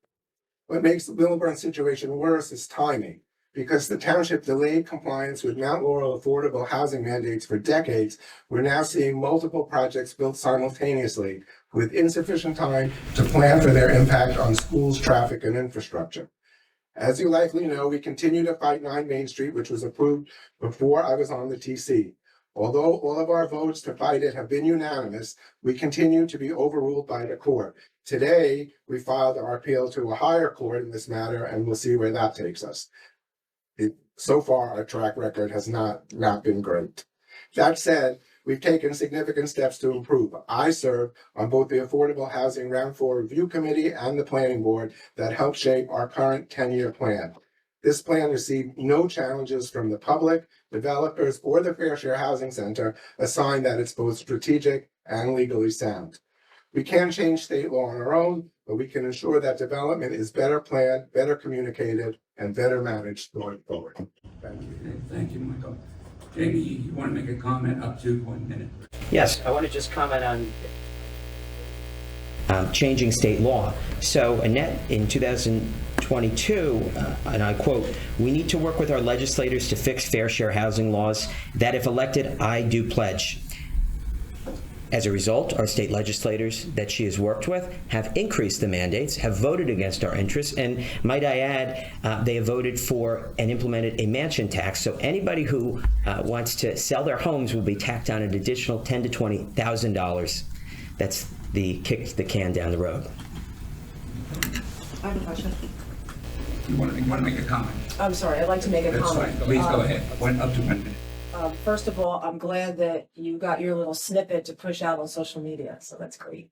What makes the Milburn situation worse is timing. Because the township delayed compliance with Mount Laurel affordable housing mandates for decades, we're now seeing multiple projects built simultaneously with insufficient time to plan for their impact on schools, traffic, and infrastructure. As you likely know, we continue to fight 9 Main Street, which was approved before I was on the TC. Although all of our votes to fight it have been unanimous, we continue to be overruled by the court. Today, we filed our appeal to a higher court in this matter, and we'll see where that takes us. so far our track record has not been great. That said, we've taken significant steps to improve. I serve on both the Affordable Housing Round 4 Review Committee and the Planning Board that helped shape our current 10-year plan. This plan received no challenges from the public, developers, or the Fair Share Housing Center, a sign that it's both strategic and legally sound. We can change state law on our own, but we can ensure that development is better planned, better communicated, and better managed going forward. Thank you. Okay, thank you, Michael. Jamie, you want to make a comment up to 1 minute? Yes, I want to just comment on changing state law. So Annette, in 2022, and I quote, "We need to work with our legislators to fix fair share housing laws that if elected, I do pledge." As a result, our state legislators that she has worked with have increased the mandates, have voted against our interests, and might I add, they have voted for and implemented a mansion tax. So anybody who wants to sell their homes will be tacked on an additional $10,000 to $20,000. That's the kick the can down the road. I have a question. You want to make a comment? I'm sorry, I'd like to make a That's comment. fine. Please go ahead. Up to 1 minute. First of all, I'm glad that you got your little snippet to push out on social media, so that's great.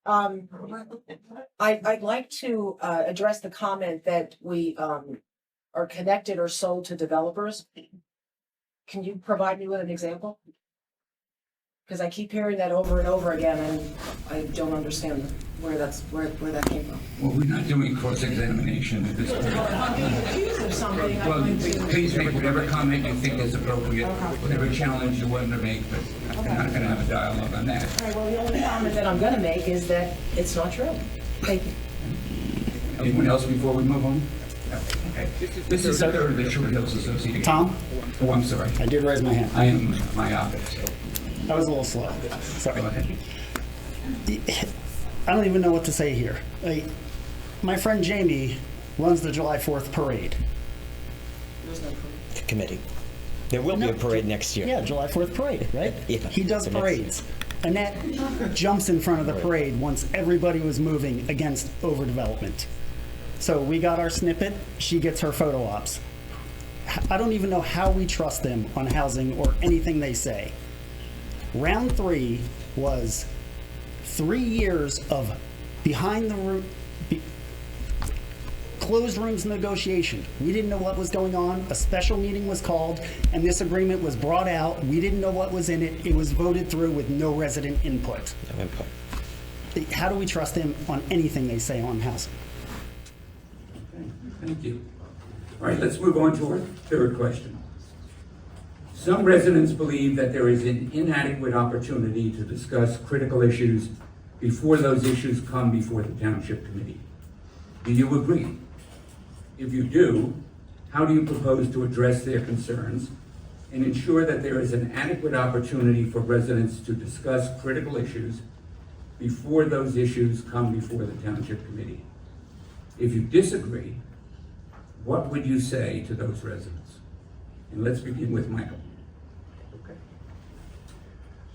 I'd like to address the comment that we are connected or sold to developers. Can you provide me with an example? Because I keep hearing that over and over again, and I don't understand where that came from. Well, we're not doing cross-examination at this point. I'm being accused of something. I'd Well, like to- please make whatever comment you think is appropriate, whatever challenge you want to make, but I'm not going to have a dialogue on that. All right, well, the only comment that I'm gonna make is that it's not true. Thank you. Anyone else before we move on? Okay. This is the Short Hills Association. Tom, Oh, I'm sorry. I did raise my hand. I am myopic, so I was a little slow. Sorry. go ahead. I don't even know what to say here. My friend Jamie runs the July 4th parade. Committee. There will be a parade next year. Yeah, July 4th parade, right? Yeah, He does for next parades. Annette jumps in front of the parade once everybody was moving against overdevelopment. So we got our snippet, she gets her photo ops. I don't even know how we trust them on housing or anything they say. Round 3 was 3 years of behind the room, closed rooms negotiation. We didn't know what was going on. A special meeting was called, and this agreement was brought out. We didn't know what was in it. It was voted through with no resident input. No input. How do we trust them on anything they say on housing? Okay, thank you. All right, let's move on to our third question. Some residents believe that there is an inadequate opportunity to discuss critical issues before those issues come before the Township Committee. Do you agree? If you do, how do you propose to address their concerns and ensure that there is an adequate opportunity for residents to discuss critical issues before those issues come before the Township Committee? If you disagree, what would you say to those residents? And let's begin with Michael. Okay.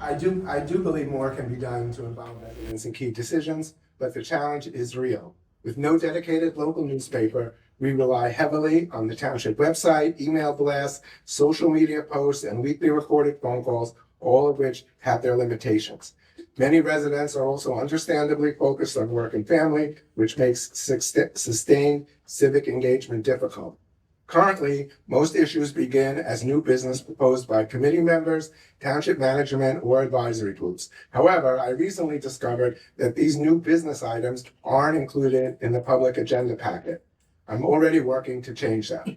I do believe more can be done to involve residents in key decisions, but the challenge is real. With no dedicated local newspaper, we rely heavily on the township website, email blasts, social media posts, and weekly recorded phone calls, all of which have their limitations. Many residents are also understandably focused on work and family, which makes sustained civic engagement difficult. Currently, most issues begin as new business proposed by committee members, township management, or advisory groups. However, I recently discovered that these new business items aren't included in the public agenda packet. I'm already working to change that.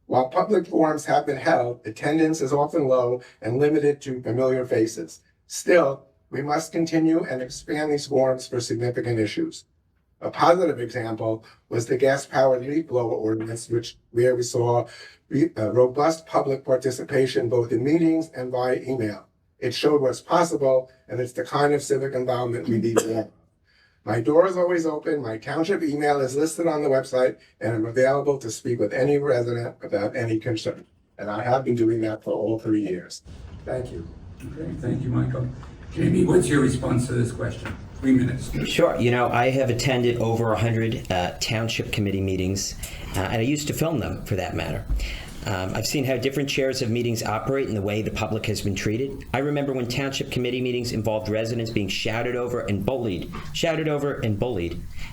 While public forums have been held, attendance is often low and limited to familiar faces. Still, we must continue and expand these forums for significant issues. A positive example was the gas-powered leaf blower ordinance, where we saw robust public participation both in meetings and via email. It showed what's possible, and it's the kind of civic involvement we need more. My door is always open, my township email is listed on the website, and I'm available to speak with any resident about any concern. And I have been doing that for all 3 years. Thank you. Okay, thank you, Michael. Jamie, what's your response to this question? 3 minutes. Sure. You know, I have attended over 100 township committee meetings, and I used to film them for that matter. I've seen how different chairs of meetings operate and the way the public has been treated. I remember when township committee meetings involved residents being shouted over and bullied,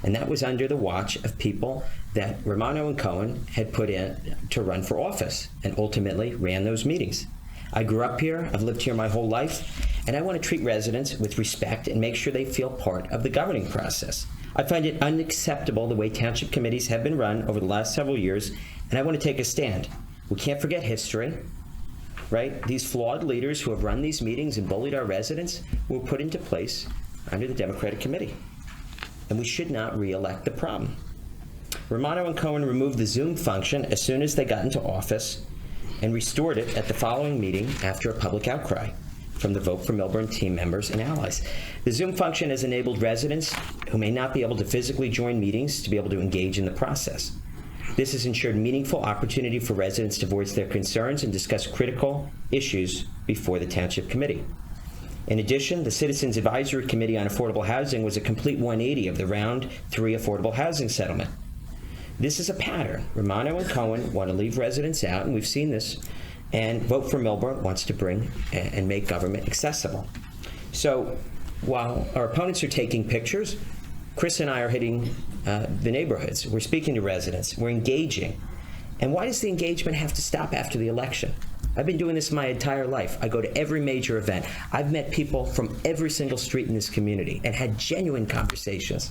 and that was under the watch of people that Romano and Cohen had put in to run for office and ultimately ran those meetings. I grew up here, I've lived here my whole life, and I want to treat residents with respect and make sure they feel part of the governing process. I find it unacceptable the way township committees have been run over the last several years, and I want to take a stand. We can't forget history, right? These flawed leaders who have run these meetings and bullied our residents were put into place under the Democratic Committee, and we should not re-elect the problem. Romano and Cohen removed the Zoom function as soon as they got into office and restored it at the following meeting after a public outcry from the Vote for Milburn team members and allies. The Zoom function has enabled residents who may not be able to physically join meetings to be able to engage in the process. This has ensured meaningful opportunity for residents to voice their concerns and discuss critical issues before the Township Committee. In addition, the Citizens Advisory Committee on Affordable Housing was a complete 180 of the Round 3 affordable housing settlement. This is a pattern. Romano and Cohen want to leave residents out, and we've seen this, and Vote for Milburn wants to bring and make government accessible. So while our opponents are taking pictures, Chris and I are hitting the neighborhoods. We're speaking to residents. We're engaging. And why does the engagement have to stop after the election? I've been doing this my entire life. I go to every major event. I've met people from every single street in this community and had genuine conversations.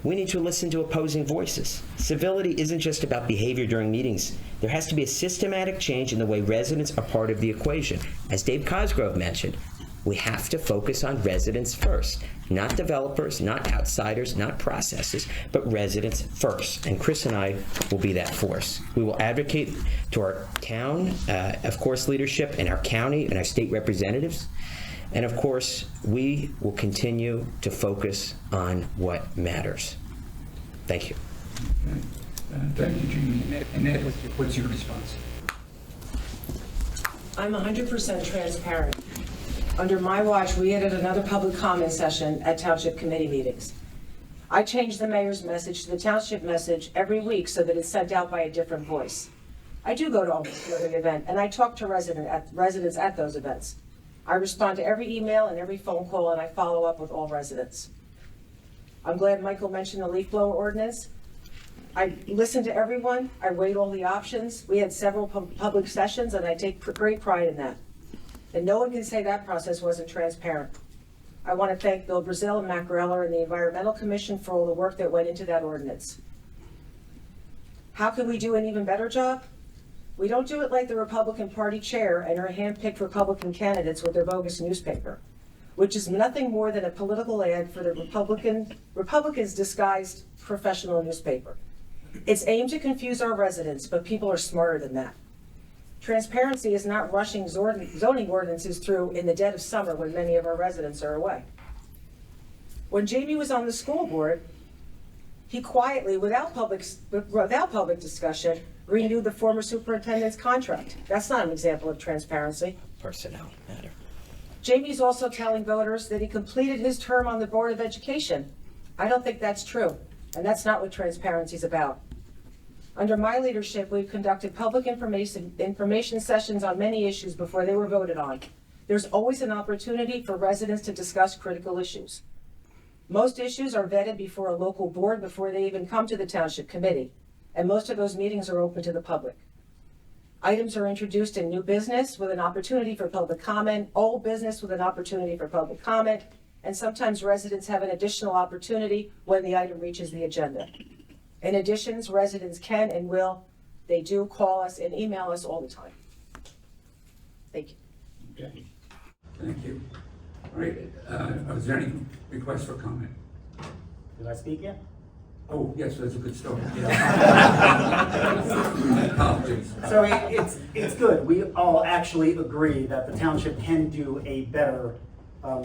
We need to listen to opposing voices. Civility isn't just about behavior during meetings. There has to be a systematic change in the way residents are part of the equation. As Dave Cosgrove mentioned, we have to focus on residents first, not developers, not outsiders, not processes, but residents first. And Chris and I will be that force. We will advocate to our town, of course, leadership, and our county and our state representatives. And of course, we will continue to focus on what matters. Thank you. Thank you, Jeannie. And Ed, what's your response? I'm 100% transparent. Under my watch, we added another public comment session at township committee meetings. I change the mayor's message to the township message every week so that it's sent out by a different voice. I do go to almost every event, and I talk to residents at those events. I respond to every email and every phone call, and I follow up with all residents. I'm glad Michael mentioned the leaf blower ordinance. I listen to everyone. I weighed all the options. We had several public sessions, and I take great pride in that. And no one can say that process wasn't transparent. I want to thank Bill Brazil and Matt Greller and the Environmental Commission for all the work that went into that ordinance. How can we do an even better job? We don't do it like the Republican Party chair and her hand-picked Republican candidates with their bogus newspaper, which is nothing more than a political ad for the Republicans' disguised professional newspaper. It's aimed to confuse our residents, but people are smarter than that. Transparency is not rushing zoning ordinances through in the dead of summer when many of our residents are away. When Jamie was on the school board, he quietly, without public discussion, renewed the former superintendent's contract. That's not an example of transparency. Personnel matter. Jamie's also telling voters that he completed his term on the Board of Education. I don't think that's true, and that's not what transparency is about. Under my leadership, we've conducted public information sessions on many issues before they were voted on. There's always an opportunity for residents to discuss critical issues. Most issues are vetted before a local board before they even come to the township committee, and most of those meetings are open to the public. Items are introduced in new business with an opportunity for public comment, old business with an opportunity for public comment, and sometimes residents have an additional opportunity when the item reaches the agenda. In addition, residents can and will, they do call us and email us all the time. Thank you. Okay. Thank you. All right. Is there any requests for comment? Did I speak yet? Oh, yes, that's a good start. Apologies. So it's good. We all actually agree that the township can do a better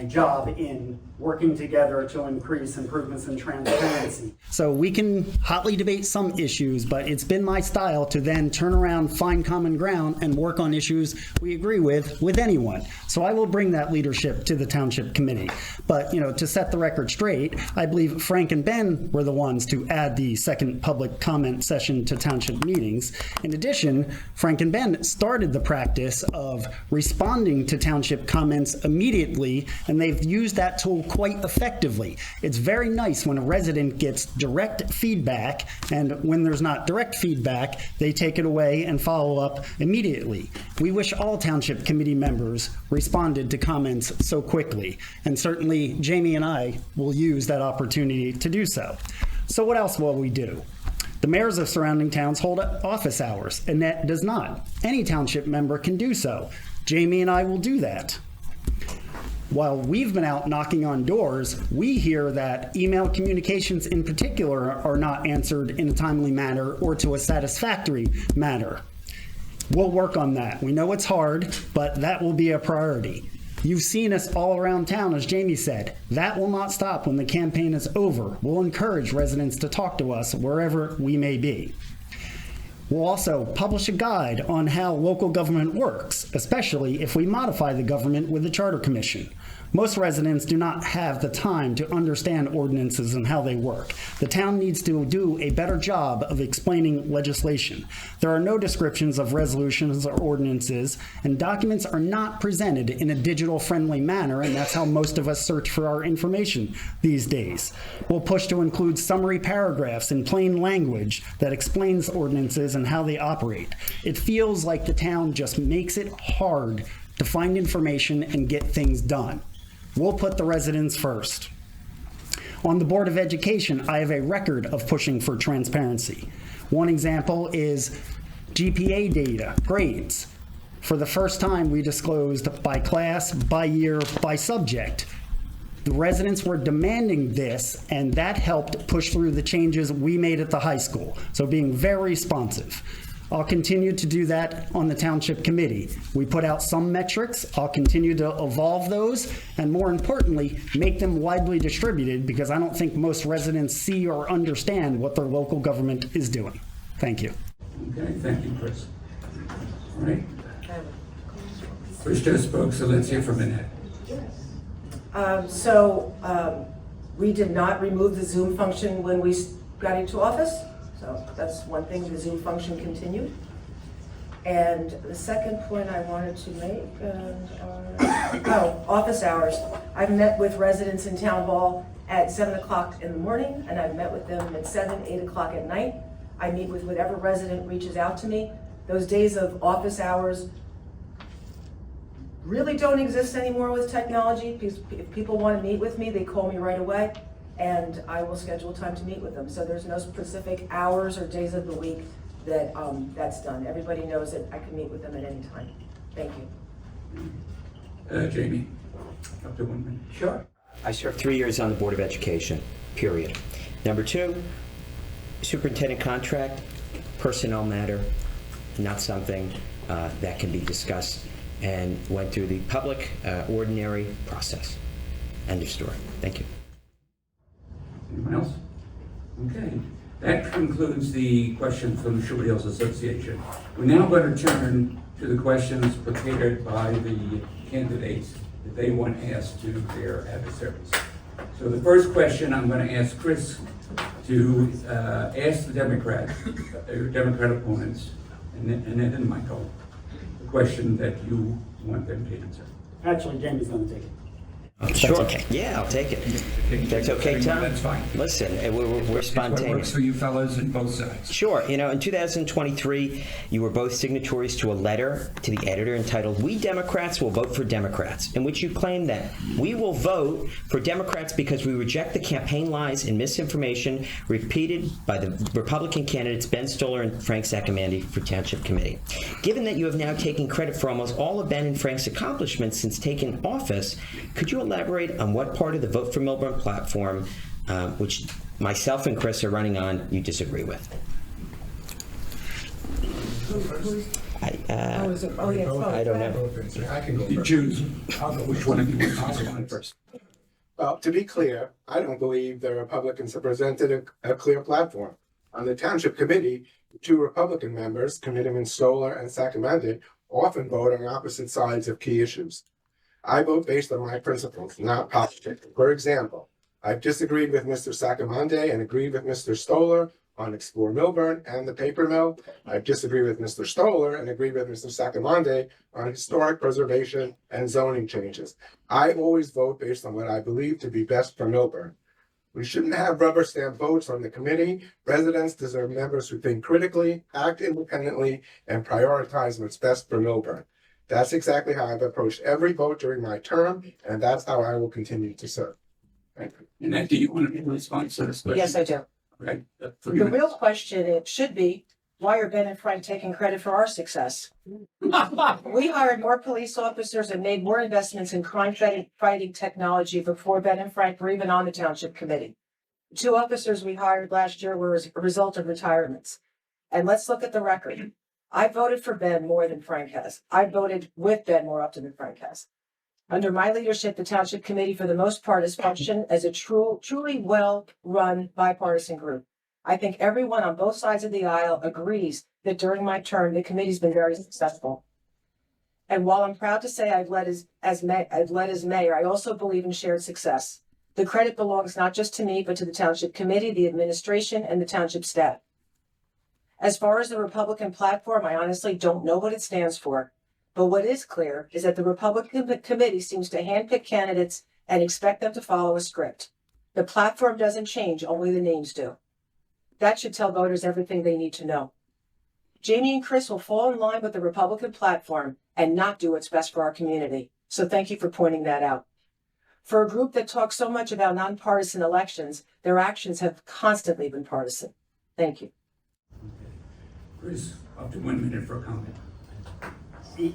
job in working together to increase improvements in transparency. So we can hotly debate some issues, but it's been my style to then turn around, find common ground, and work on issues we agree with anyone. So I will bring that leadership to the Township Committee. But, to set the record straight, I believe Frank and Ben were the ones to add the second public comment session to Township meetings. In addition, Frank and Ben started the practice of responding to Township comments immediately, and they've used that tool quite effectively. It's very nice when a resident gets direct feedback, and when there's not direct feedback, they take it away and follow up immediately. We wish all Township Committee members responded to comments so quickly, and certainly Jamie and I will use that opportunity to do so. So what else will we do? The mayors of surrounding towns hold office hours. Annette does not. Any township member can do so. Jamie and I will do that. While we've been out knocking on doors, we hear that email communications in particular are not answered in a timely manner or to a satisfactory manner. We'll work on that. We know it's hard, but that will be a priority. You've seen us all around town, as Jamie said. That will not stop when the campaign is over. We'll encourage residents to talk to us wherever we may be. We'll also publish a guide on how local government works, especially if we modify the government with the Charter Commission. Most residents do not have the time to understand ordinances and how they work. The town needs to do a better job of explaining legislation. There are no descriptions of resolutions or ordinances, and documents are not presented in a digital-friendly manner, and that's how most of us search for our information these days. We'll push to include summary paragraphs in plain language that explains ordinances and how they operate. It feels like the town just makes it hard to find information and get things done. We'll put the residents first. On the Board of Education, I have a record of pushing for transparency. One example is GPA data, grades. For the first time, we disclosed by class, by year, by subject. The residents were demanding this, and that helped push through the changes we made at the high school. So being very responsive. I'll continue to do that on the Township Committee. We put out some metrics. I'll continue to evolve those, and more importantly, make them widely distributed, because I don't think most residents see or understand what their local government is doing. Thank you. Okay, thank you, Chris. All right. Chris just spoke, so let's hear from Annette. We did not remove the Zoom function when we got into office. So that's one thing, the Zoom function continued. And the second point I wanted to make, office hours. I've met with residents in Town Hall at 7 o'clock in the morning, and I've met with them at 7, 8 o'clock at night. I meet with whatever resident reaches out to me. Those days of office hours really don't exist anymore with technology, because if people want to meet with me, they call me right away, and I will schedule time to meet with them. So there's no specific hours or days of the week that that's done. Everybody knows that I can meet with them at any time. Thank you. Jamie, up to 1 minute. Sure. I served 3 years on the Board of Education, period. Number 2, superintendent contract, personnel matter, not something that can be discussed, and went through the public ordinary process. End of story. Thank you. Anyone else? Okay. That concludes the questions from the Short Hills Association. We're now going to turn to the questions prepared by the candidates that they want asked to their adversaries. So the first question I'm going to ask Chris to ask the Democrat opponents, and then Michael, the question that you want them to answer. Actually, Jamie's going to take it. Sure. Okay. Yeah, I'll take it. That's okay, Tom? That's fine. Listen, we're What works spontaneous. for you fellas on both sides. Sure. In 2023, you were both signatories to a letter to the editor entitled "We Democrats Will Vote for Democrats," in which you claim that we will vote for Democrats because we reject the campaign lies and misinformation repeated by the Republican candidates Ben Stoller and Frank Zaccamanti for Township Committee. Given that you have now taken credit for almost all of Ben and Frank's accomplishments since taking office, could you elaborate on what part of the Vote for Milburn platform, which myself and Chris are running on, you disagree with? Oh, yes, I don't know. I can go You first. choose. Which one of you wants to respond first? Well, to be clear, I don't believe the Republicans have presented a clear platform. On the Township Committee, the two Republican members, Committeeman Stoller and Sacamande, often vote on opposite sides of key issues. I vote based on my principles, not politics. For example, I've disagreed with Mr. Sacamande and agreed with Mr. Stoller on Explore Milburn and the paper mill. I've disagreed with Mr. Stoller and agreed with Mr. Sacamande on historic preservation and zoning changes. I always vote based on what I believe to be best for Milburn. We shouldn't have rubber stamp votes on the committee. Residents deserve members who think critically, act independently, and prioritize what's best for Milburn. That's exactly how I've approached every vote during my term, and that's how I will continue to serve. Thank you. Annette, do you want to respond to this question? Yes, I do. Right. The real question, it should be, why are Ben and Frank taking credit for our success? We hired more police officers and made more investments in crime-fighting technology before Ben and Frank were even on the Township Committee. The 2 officers we hired last year were as a result of retirements. And let's look at the record. I voted for Ben more than Frank has. I voted with Ben more often than Frank has. Under my leadership, the Township Committee, for the most part, has functioned as a truly well-run bipartisan group. I think everyone on both sides of the aisle agrees that during my term, the committee's been very successful. And while I'm proud to say I've led as mayor, I also believe in shared success. The credit belongs not just to me, but to the Township Committee, the administration, and the Township staff. As far as the Republican platform, I honestly don't know what it stands for. But what is clear is that the Republican Committee seems to handpick candidates and expect them to follow a script. The platform doesn't change, only the names do. That should tell voters everything they need to know. Jamie and Chris will fall in line with the Republican platform and not do what's best for our community. So thank you for pointing that out. For a group that talks so much about nonpartisan elections, their actions have constantly been partisan. Thank you. Chris, up to 1 minute for a comment.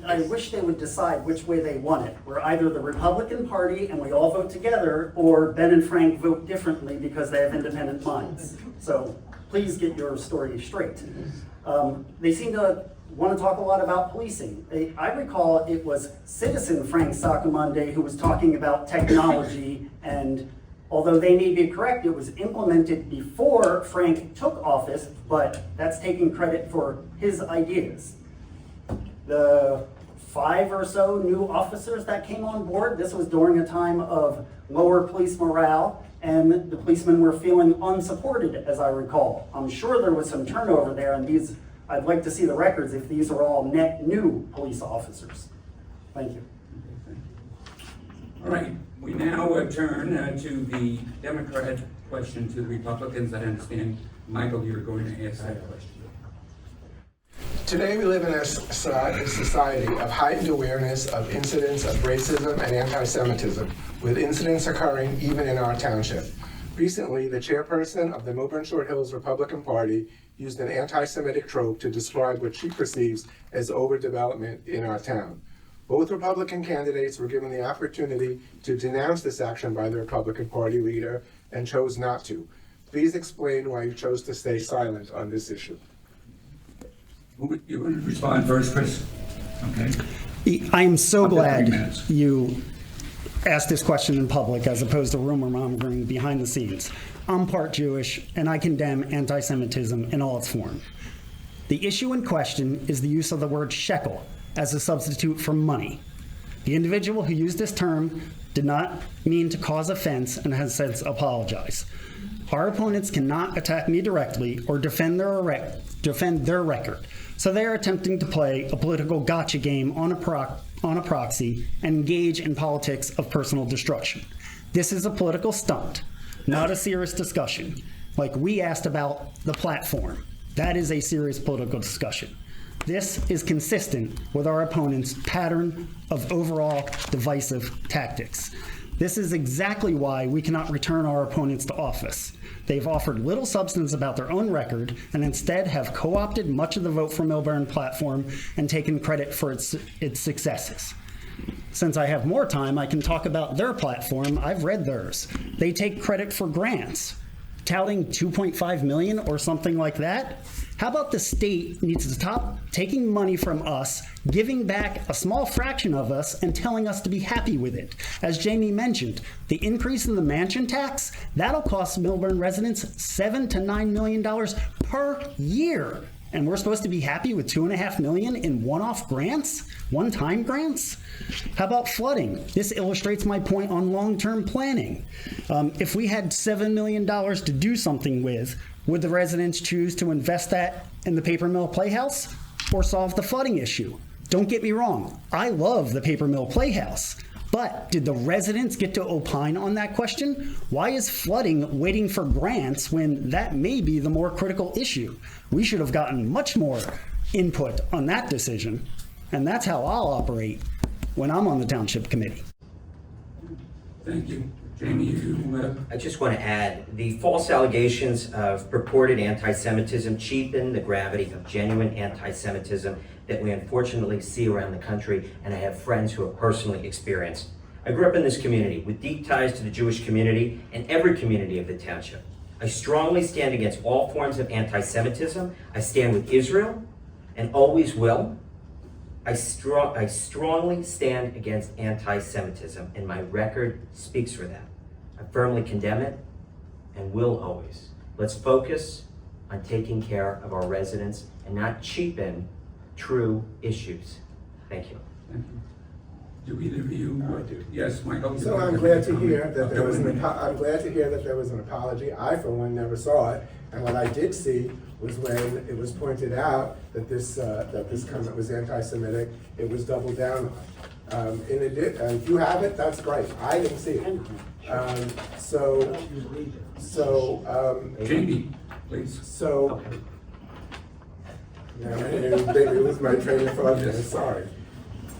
I wish they would decide which way they want it. We're either the Republican Party and we all vote together, or Ben and Frank vote differently because they have independent minds. So please get your story straight. They seem to want to talk a lot about policing. I recall it was citizen Frank Sacamande who was talking about technology, and although they may be correct, it was implemented before Frank took office, but that's taking credit for his ideas. The 5 or so new officers that came on board, this was during a time of lower police morale, and the policemen were feeling unsupported, as I recall. I'm sure there was some turnover there, and I'd like to see the records if these are all net new police officers. Thank you. All right, we now turn to the Democrat question to the Republicans. I understand, Michael, you're going to ask that question. Today we live in a society of heightened awareness of incidents of racism and anti-Semitism, with incidents occurring even in our township. Recently, the chairperson of the Milburn Short Hills Republican Party used an anti-Semitic trope to describe what she perceives as overdevelopment in our town. Both Republican candidates were given the opportunity to denounce this action by the Republican Party leader and chose not to. Please explain why you chose to stay silent on this issue. You want to respond first, Chris? Okay. I am so Up to 3 glad minutes. you asked this question in public as opposed to rumor mongering behind the scenes. I'm part Jewish, and I condemn anti-Semitism in all its form. The issue in question is the use of the word shekel as a substitute for money. The individual who used this term did not mean to cause offense and has since apologized. Our opponents cannot attack me directly or defend their record, so they are attempting to play a political gotcha game on a proxy and engage in politics of personal destruction. This is a political stunt, not a serious discussion. Like we asked about the platform, that is a serious political discussion. This is consistent with our opponent's pattern of overall divisive tactics. This is exactly why we cannot return our opponents to office. They've offered little substance about their own record and instead have co-opted much of the Vote for Milburn platform and taken credit for its successes. Since I have more time, I can talk about their platform. I've read theirs. They take credit for grants, touting $2.5 million or something like that. How about the state needs to stop taking money from us, giving back a small fraction of us, and telling us to be happy with it? As Jamie mentioned, the increase in the mansion tax, that'll cost Millburn residents $7 to $9 million per year. And we're supposed to be happy with $2.5 million in one-off grants, one-time grants? How about flooding? This illustrates my point on long-term planning. If we had $7 million to do something with, would the residents choose to invest that in the Paper Mill Playhouse or solve the flooding issue? Don't get me wrong, I love the Paper Mill Playhouse. But did the residents get to opine on that question? Why is flooding waiting for grants when that may be the more critical issue? We should have gotten much more input on that decision, and that's how I'll operate when I'm on the Township Committee. Thank you. Jamie, you, I just want to add, the false allegations of purported anti-Semitism cheapen the gravity of genuine anti-Semitism that we unfortunately see around the country, and I have friends who have personally experienced. I grew up in this community with deep ties to the Jewish community and every community of the township. I strongly stand against all forms of anti-Semitism. I stand with Israel and always will. I strongly stand against anti-Semitism, and my record speaks for that. I firmly condemn it and will always. Let's focus on taking care of our residents and not cheapen true issues. Thank you. Thank you. Do either of you? I do. Yes, Michael. So I'm glad to hear that there was I'm glad to hear that there was an apology. I, for one, never saw it, and what I did see was when it was pointed out that this comment was anti-Semitic, it was doubled down on. If you have it, that's great. I didn't see it. Jamie, please. So. Yeah, it was my train of thought there. Sorry.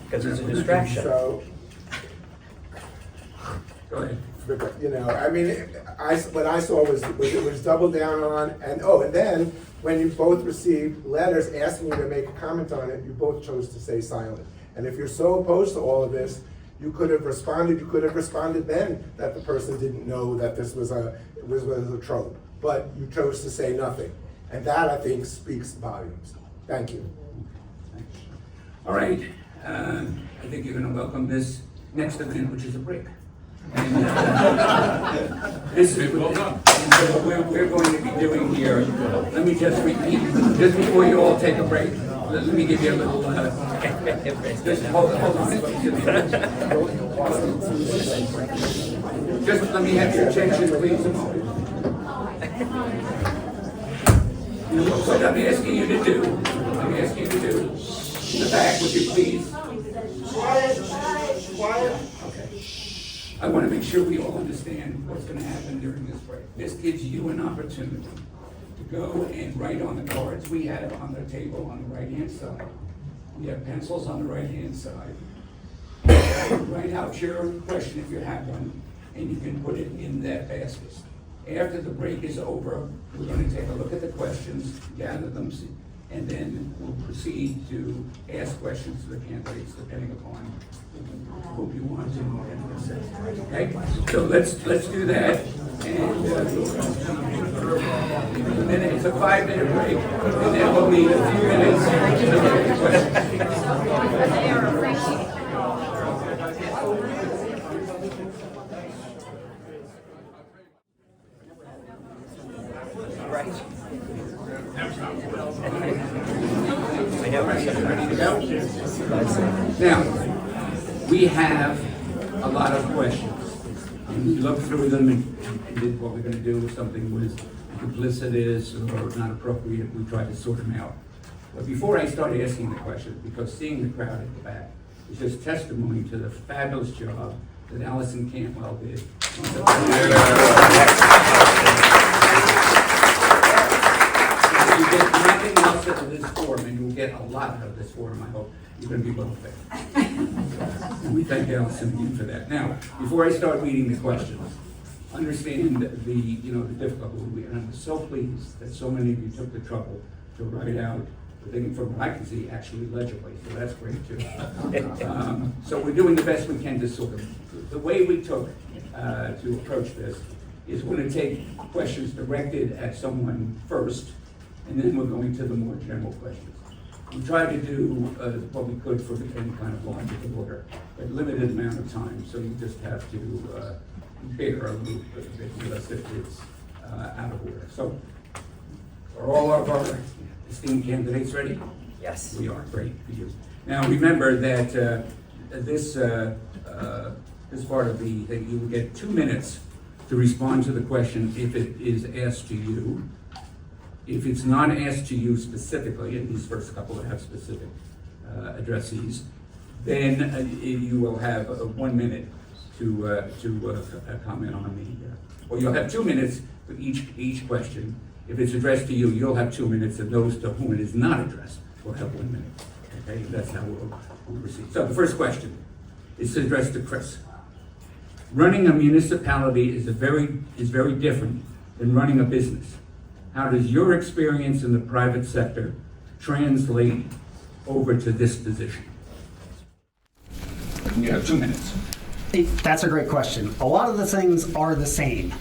Because it's a distraction. So. Go ahead. You know, I mean, what I saw was it was doubled down on, and then when you both received letters asking you to make a comment on it, you both chose to stay silent. And if you're so opposed to all of this, you could have responded. You could have responded then that the person didn't know that this was a trope, but you chose to say nothing, and that, I think, speaks volumes. Thank you. All right. I think you're going to welcome this next event, which is a break. And, this is what we're going to be doing here. Let me just repeat, just before you all take a break, let me give you a little, just hold on. Just let me have your attention, please, a moment. What I'm asking you to do, in the back, would you please? Quiet. Okay. I want to make sure we all understand what's going to happen during this break. This gives you an opportunity to go and write on the cards we have on the table on the right-hand side. We have pencils on the right-hand side. Write out your question if you have one, and you can put it in that basket. After the break is over, we're going to take a look at the questions, gather them, and then we'll proceed to ask questions to the candidates depending upon who you want to. Okay, so let's do that. And then it's a 5-minute break, and then we'll need a few minutes to look at the questions. Now, we have a lot of questions. And we looked through them and did what we're going to do. If something was duplicitous or not appropriate, we tried to sort them out. But before I start asking the questions, because seeing the crowd at the back is just testimony to the fabulous job that Allison Cantwell did. You get nothing else out of this forum, and you'll get a lot out of this forum, I hope. You're going to be well fed. And we thank Allison again for that. Now, before I start reading the questions, understand the difficulty. And I'm so pleased that so many of you took the trouble to write out the thing from what I can see actually legibly, so that's great too. So we're doing the best we can to sort of, the way we took to approach this is we're going to take questions directed at someone first, and then we're going to the more general questions. We tried to do what we could for any kind of logical order, but limited amount of time, so you just have to bear a little bit with us if it's out of order. So, are all of our esteemed candidates ready? Yes. We are, great for you. Now, remember that this part of the thing, you will get 2 minutes to respond to the question if it is asked to you. If it's not asked to you specifically, and these first couple have specific addressees, then you will have 1 minute to comment on the, or you'll have 2 minutes for each question. If it's addressed to you, you'll have 2 minutes, and those to whom it is not addressed will have 1 minute. Okay, that's how we'll proceed. So the first question is addressed to Chris. Running a municipality is very different than running a business. How does your experience in the private sector translate over to this position? You have 2 minutes. That's a great question. A lot of the things are the same.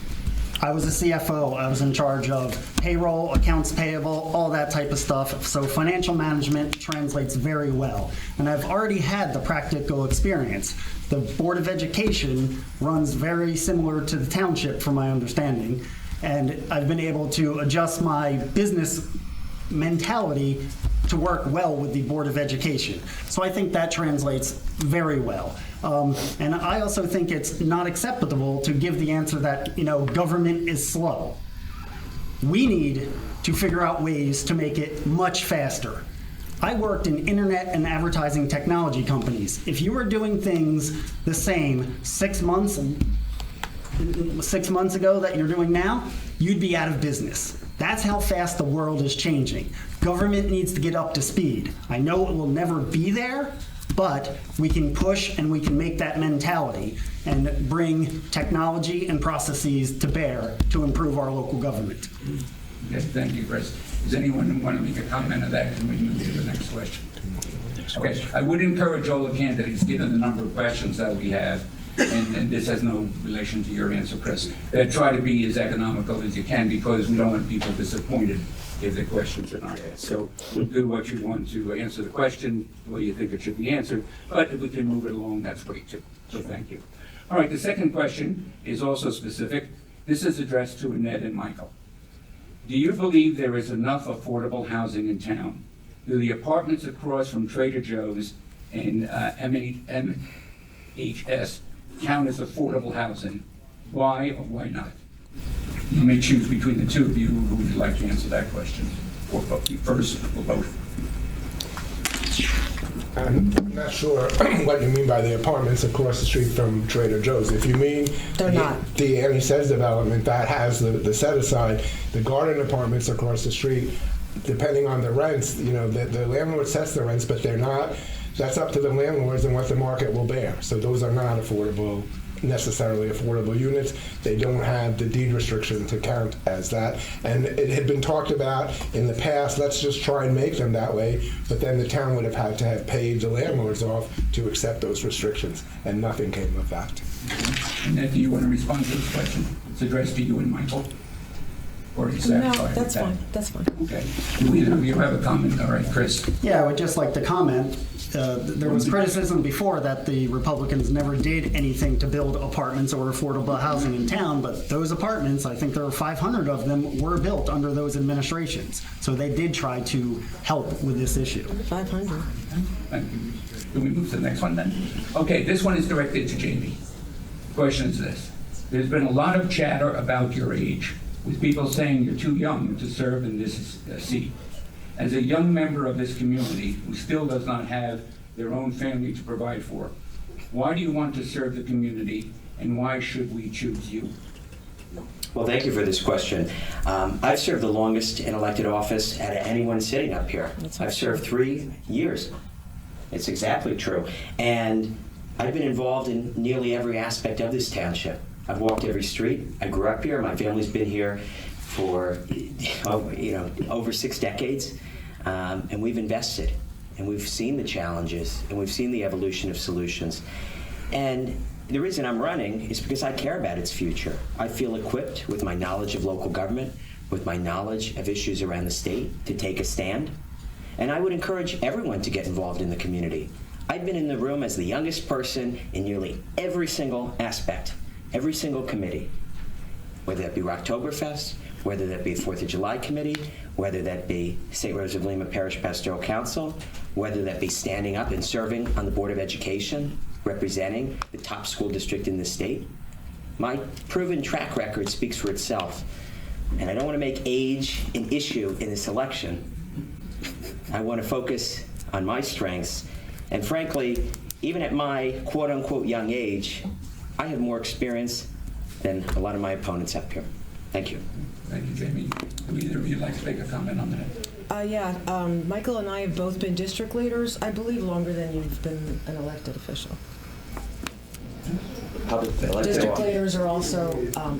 I was a CFO. I was in charge of payroll, accounts payable, all that type of stuff. So financial management translates very well. And I've already had the practical experience. The Board of Education runs very similar to the Township, from my understanding. And I've been able to adjust my business mentality to work well with the Board of Education. So I think that translates very well. And I also think it's not acceptable to give the answer that, government is slow. We need to figure out ways to make it much faster. I worked in internet and advertising technology companies. If you were doing things the same 6 months ago that you're doing now, you'd be out of business. That's how fast the world is changing. Government needs to get up to speed. I know it will never be there, but we can push and we can make that mentality and bring technology and processes to bear to improve our local government. Yes, thank you, Chris. Does anyone want to make a comment on that, and we move to the next question? Okay, I would encourage all the candidates, given the number of questions that we have, and this has no relation to your answer, Chris, that try to be as economical as you can, because we don't want people disappointed if the questions are not asked. So we'll do what you want to answer the question, the way you think it should be answered, but if we can move it along, that's great too. So thank you. All right, the second question is also specific. This is addressed to Annette and Michael. Do you believe there is enough affordable housing in town? Do the apartments across from Trader Joe's and MHS count as affordable housing? Why or why not? You may choose between the two of you who would like to answer that question. Or both, you first, or both. I'm not sure what you mean by the apartments across the street from Trader Joe's. If you mean the Annie Says development that has the set aside, the garden apartments across the street, depending on the rents, the landlord sets the rents, but they're not. That's up to the landlords and what the market will bear. So those are not necessarily affordable units. They don't have the deed restriction to count as that. And it had been talked about in the past, let's just try and make them that way, but then the town would have had to have paid the landlords off to accept those restrictions, and nothing came of that. And then do you want to respond to this question? It's addressed to you and Michael. Or are you satisfied? No, that's fine. That's fine. Okay. Do either of you have a comment? All right, Chris. Yeah, I would just like to comment. There was criticism before that the Republicans never did anything to build apartments or affordable housing in town, but those apartments, I think there were 500 of them, were built under those administrations. So they did try to help with this issue. 500. Thank you. Can we move to the next one then? Okay, this one is directed to Jamie. The question is this. There's been a lot of chatter about your age, with people saying you're too young to serve in this seat. As a young member of this community who still does not have their own family to provide for, why do you want to serve the community, and why should we choose you? Well, thank you for this question. I've served the longest in elected office out of anyone sitting up here. I've served 3 years. It's exactly true. And I've been involved in nearly every aspect of this township. I've walked every street. I grew up here. My family's been here for over 6 decades, and we've invested, and we've seen the challenges, and we've seen the evolution of solutions. And the reason I'm running is because I care about its future. I feel equipped with my knowledge of local government, with my knowledge of issues around the state to take a stand. And I would encourage everyone to get involved in the community. I've been in the room as the youngest person in nearly every single aspect, every single committee, whether that be Rocktoberfest, whether that be 4th of July committee, whether that be St. Rose of Lima Parish Pastoral Council, whether that be standing up and serving on the Board of Education, representing the top school district in the state. My proven track record speaks for itself. And I don't want to make age an issue in this election. I want to focus on my strengths. And frankly, even at my quote-unquote young age, I have more experience than a lot of my opponents up here. Thank you. Thank you, Jamie. Do either of you like to make a comment on that? Michael and I have both been district leaders, I believe longer than you've been an elected official. District leaders are also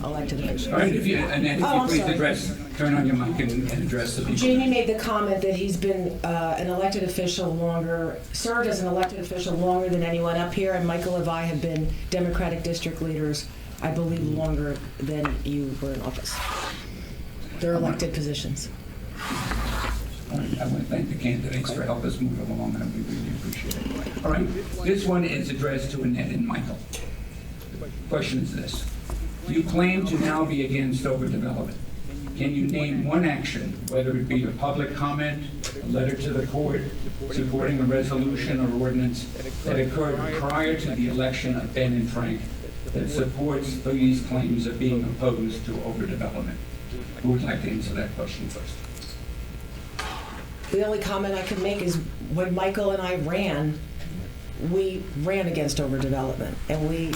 elected officials. All right, Annette, Oh, if you please sorry. turn on your mic and address the people. Jamie made the comment that he's been an elected official longer, served as an elected official longer than anyone up here, and Michael and I have been Democratic district leaders, I believe, longer than you were in office. They're elected positions. All right, I want to thank the candidates for helping us move along, and we really appreciate it. All right, this one is addressed to Annette and Michael. Question is this. You claim to now be against overdevelopment. Can you name one action, whether it be a public comment, a letter to the court, supporting a resolution or ordinance that occurred prior to the election of Ben and Frank that supports these claims of being opposed to overdevelopment? Who would like to answer that question first? The only comment I could make is when Michael and I ran, we ran against overdevelopment, and we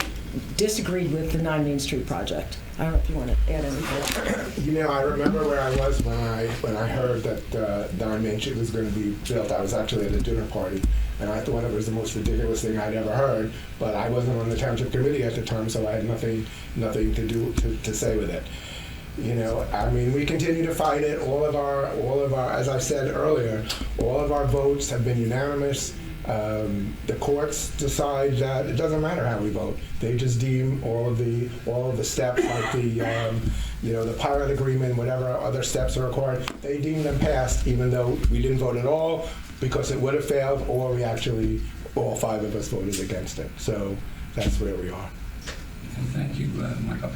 disagreed with the 9 Main Street project. I don't know if you want to add anything. You know, I remember where I was when I heard that 9 Main Street was going to be built. I was actually at a dinner party, and I thought it was the most ridiculous thing I'd ever heard. But I wasn't on the township committee at the time, so I had nothing to say with it. You know, I mean, we continue to fight it. All of our, as I said earlier, all of our votes have been unanimous. The courts decide that it doesn't matter how we vote. They just deem all of the steps, like the pilot agreement, whatever other steps are required. They deem them passed, even though we didn't vote at all, because it would have failed, or we actually, all 5 of us voted against it. So that's where we are. Thank you, Michael.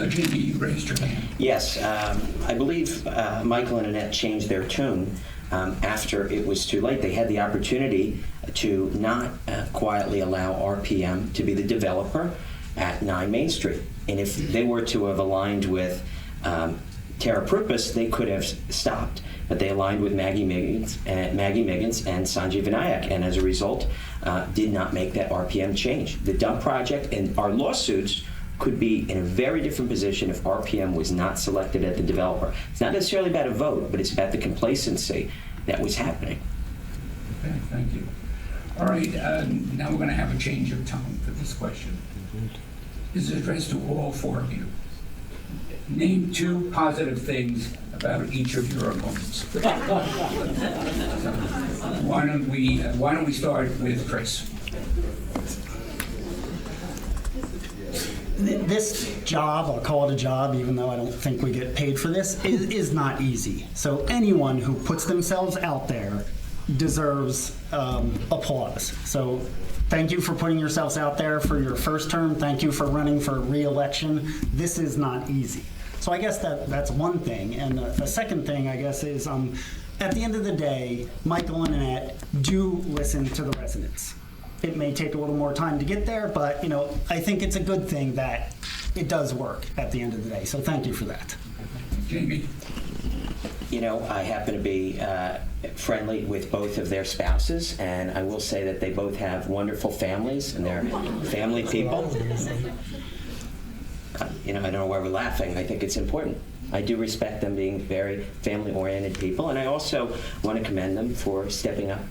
Jamie, you raised your hand. Yes, I believe Michael and Annette changed their tune after it was too late. They had the opportunity to not quietly allow RPM to be the developer at 9 Main Street. And if they were to have aligned with Tara Prupus, they could have stopped. But they aligned with Maggie Miggins and Sanjay Vinayak, and as a result, did not make that RPM change. The dump project and our lawsuits could be in a very different position if RPM was not selected as the developer. It's not necessarily about a vote, but it's about the complacency that was happening. Okay, thank you. All right, now we're going to have a change of tone for this question. This is addressed to all 4 of you. Name 2 positive things about each of your opponents. So, why don't we start with Chris? This job, I'll call it a job, even though I don't think we get paid for this, is not easy. So anyone who puts themselves out there deserves applause. So thank you for putting yourselves out there for your first term. Thank you for running for re-election. This is not easy. So I guess that's one thing. And the second thing, I guess, is at the end of the day, Michael and Annette do listen to the residents. It may take a little more time to get there, but I think it's a good thing that it does work at the end of the day. So thank you for that. Jamie? I happen to be friendly with both of their spouses, and I will say that they both have wonderful families, and they're family people. I don't know why we're laughing. I think it's important. I do respect them being very family-oriented people, and I also want to commend them for stepping up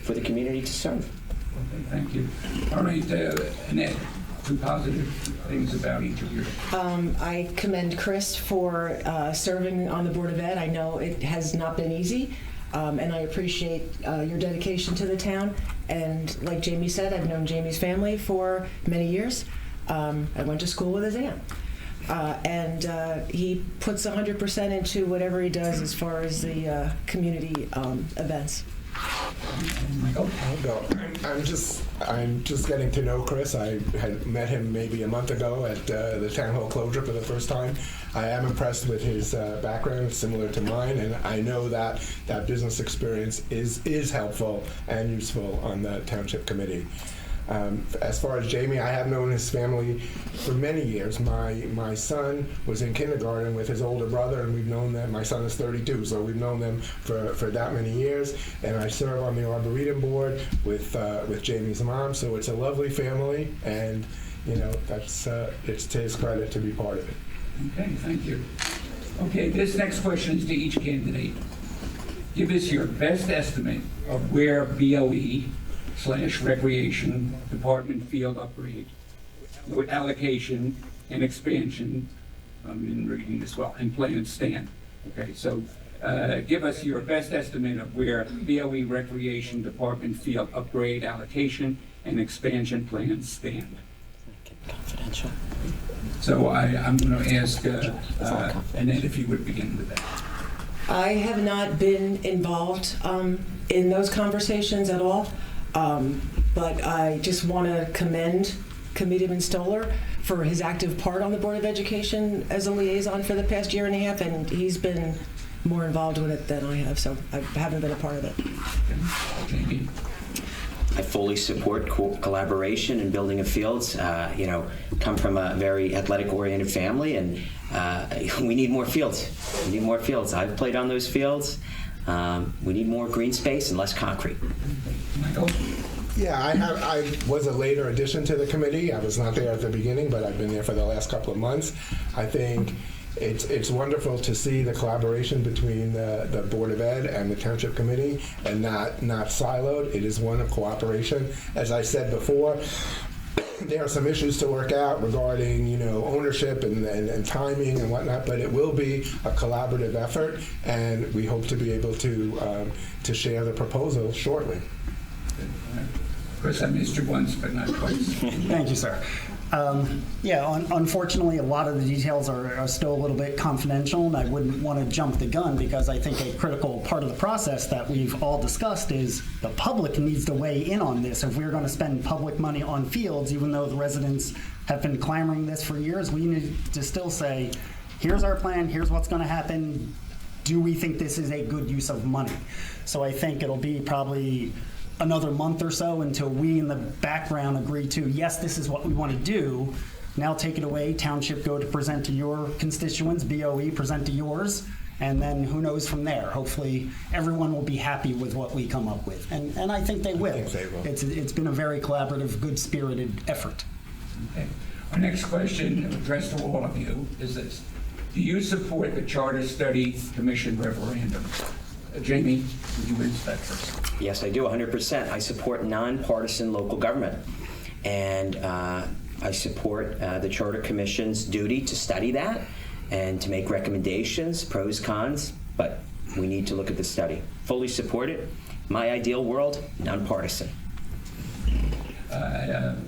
for the community to serve. Okay, thank you. All right, Annette, 2 positive things about each of you. I commend Chris for serving on the Board of Ed. I know it has not been easy, and I appreciate your dedication to the town. And like Jamie said, I've known Jamie's family for many years. I went to school with his aunt. and he puts 100% into whatever he does as far as the community events. Michael? I'll go. I'm just getting to know Chris. I had met him maybe a month ago at the town hall closure for the first time. I am impressed with his background, similar to mine, and I know that that business experience is helpful and useful on the township committee. As far as Jamie, I have known his family for many years. My son was in kindergarten with his older brother, and we've known them. My son is 32, so we've known them for that many years. And I serve on the Arboretum board with Jamie's mom, so it's a lovely family, and that's it's to his credit to be part of it. Okay, thank you. Okay, this next question is to each candidate. Give us your best estimate of where BOE/Recreation Department field upgrade with allocation and expansion, I'm in reading this well, and plans stand. Okay, so give us your best estimate of where BOE Recreation Department field upgrade, allocation, and expansion plans stand. Confidential. So I'm going to ask Annette if you would begin with that. I have not been involved in those conversations at all, but I just want to commend Committeeman Stoller for his active part on the Board of Education as a liaison for the past year and a half, and he's been more involved with it than I have, so I haven't been a part of it. Jamie? I fully support collaboration and building of fields. Come from a very athletic-oriented family, and we need more fields. We need more fields. I've played on those fields. We need more green space and less concrete. Michael? Yeah, I was a later addition to the committee. I was not there at the beginning, but I've been there for the last couple of months. I think it's wonderful to see the collaboration between the Board of Ed and the Township Committee, and not siloed. It is one of cooperation. As I said before, there are some issues to work out regarding ownership and timing and whatnot, but it will be a collaborative effort, and we hope to be able to share the proposal shortly. Chris, I missed you once, but not twice. Thank you, sir. Unfortunately, a lot of the details are still a little bit confidential, and I wouldn't want to jump the gun because I think a critical part of the process that we've all discussed is the public needs to weigh in on this. If we're going to spend public money on fields, even though the residents have been clamoring this for years, we need to still say, here's our plan, here's what's going to happen. Do we think this is a good use of money? So I think it'll be probably another month or so until we in the background agree to, yes, this is what we want to do. Now take it away, Township go to present to your constituents, BOE present to yours, and then who knows from there. Hopefully everyone will be happy with what we come up with, and I think they will. It's been a very collaborative, good-spirited effort. Okay. Our next question, addressed to all of you, is this. Do you support the Charter Study Commission referendum? Jamie, would you answer that first? Yes, I do, 100%. I support nonpartisan local government, and I support the Charter Commission's duty to study that and to make recommendations, pros, cons, but we need to look at the study. Fully support it. My ideal world, nonpartisan.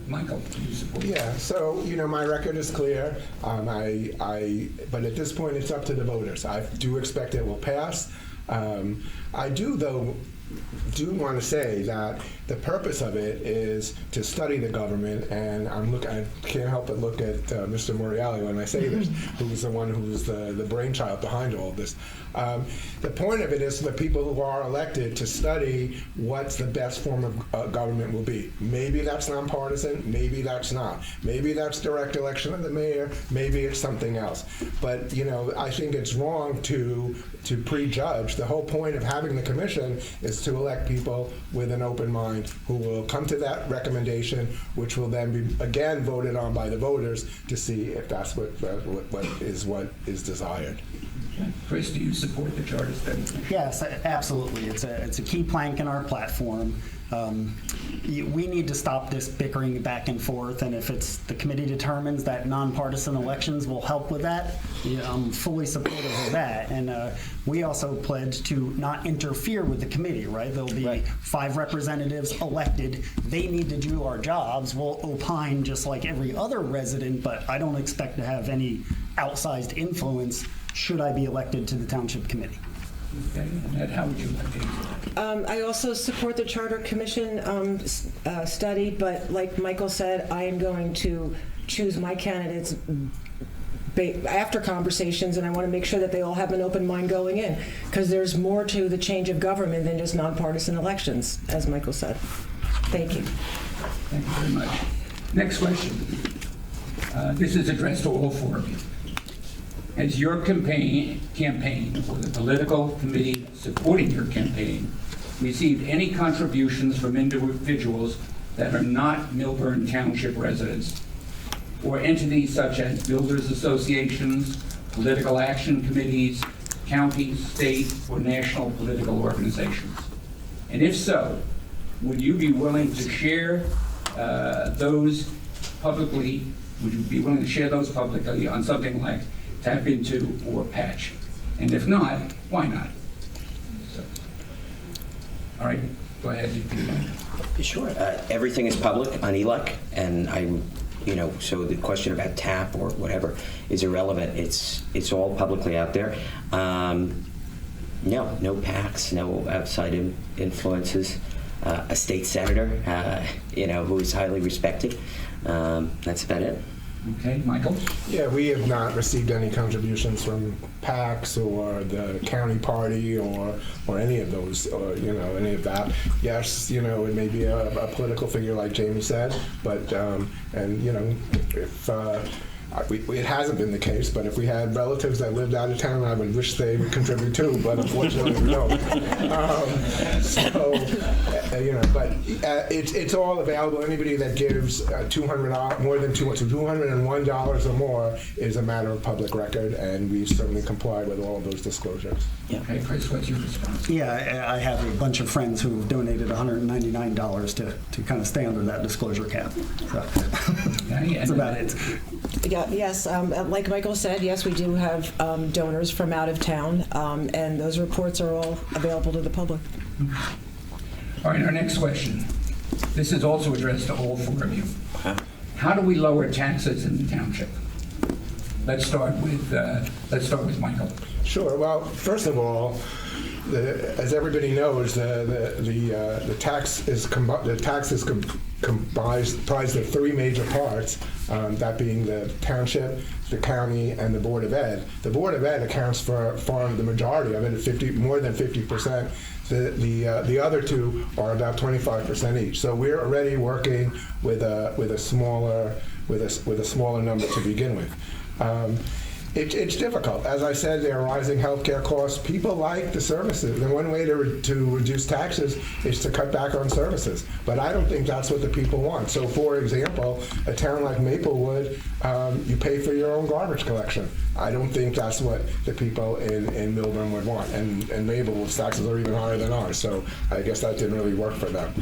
Michael, do you support it? Yeah, so my record is clear. But at this point, it's up to the voters. I do expect it will pass. I do want to say that the purpose of it is to study the government, and I can't help but look at Mr. Morreale when I say this, who's the one who's the brainchild behind all of this. The point of it is for the people who are elected to study what's the best form of government will be. Maybe that's nonpartisan, maybe that's not. Maybe that's direct election of the mayor, maybe it's something else. But I think it's wrong to prejudge. The whole point of having the commission is to elect people with an open mind who will come to that recommendation, which will then be again voted on by the voters to see if that's what is desired. Okay. Chris, do you support the Charter Study Commission? Yes, absolutely. It's a key plank in our platform. We need to stop this bickering back and forth, and if the committee determines that nonpartisan elections will help with that, I'm fully supportive of that. And we also pledge to not interfere with the committee, right? There'll be 5 representatives elected. They need to do our jobs. We'll opine just like every other resident, but I don't expect to have any outsized influence should I be elected to the Township Committee. Okay, and Ed, how would you like to? I also support the Charter Commission study, but like Michael said, I am going to choose my candidates after conversations, and I want to make sure that they all have an open mind going in, because there's more to the change of government than just nonpartisan elections, as Michael said. Thank you. Thank you very much. Next question. This is addressed to all four of you. Has your campaign, or the political committee supporting your campaign, received any contributions from individuals that are not Milburn Township residents, or entities such as builders associations, political action committees, county, state, or national political organizations? And if so, would you be willing to share those publicly? Would you be willing to share those publicly on something like Tap Into or Patch? And if not, why not? So, all right, go ahead. Sure. Everything is public on ELEC, and so the question about TAP or whatever is irrelevant. It's all publicly out there. No PACs, no outside influences. A state senator, who is highly respected. That's about it. Okay, Michael? Yeah, we have not received any contributions from PACs or the county party or any of those, or any of that. Yes, it may be a political figure like Jamie said, but if it hasn't been the case, but if we had relatives that lived out of town, I would wish they would contribute too, but unfortunately we don't. But it's all available. Anybody that gives $200 more than $201 or more is a matter of public record, and we certainly comply with all of those disclosures. Yeah. Okay, Chris, what's your response? Yeah, I have a bunch of friends who've donated $199 to kind of stay under that disclosure cap. So that's about it. Yeah, yes, like Michael said, yes, we do have donors from out of town, and those reports are all available to the public. All right, our next question. This is also addressed to all four of you. How do we lower taxes in the township? Let's start with Michael. Sure. Well, first of all, as everybody knows, the tax is comprised of three major parts. That being the township, the county, and the Board of Ed. The Board of Ed accounts for the majority of it, more than 50%. The other two are about 25% each. So we're already working with a smaller number to begin with. It's difficult. As I said, there are rising healthcare costs. People like the services, and one way to reduce taxes is to cut back on services. But I don't think that's what the people want. So, for example, a town like Maplewood, you pay for your own garbage collection. I don't think that's what the people in Milburn would want. And Maplewood's taxes are even higher than ours, so I guess that didn't really work for them.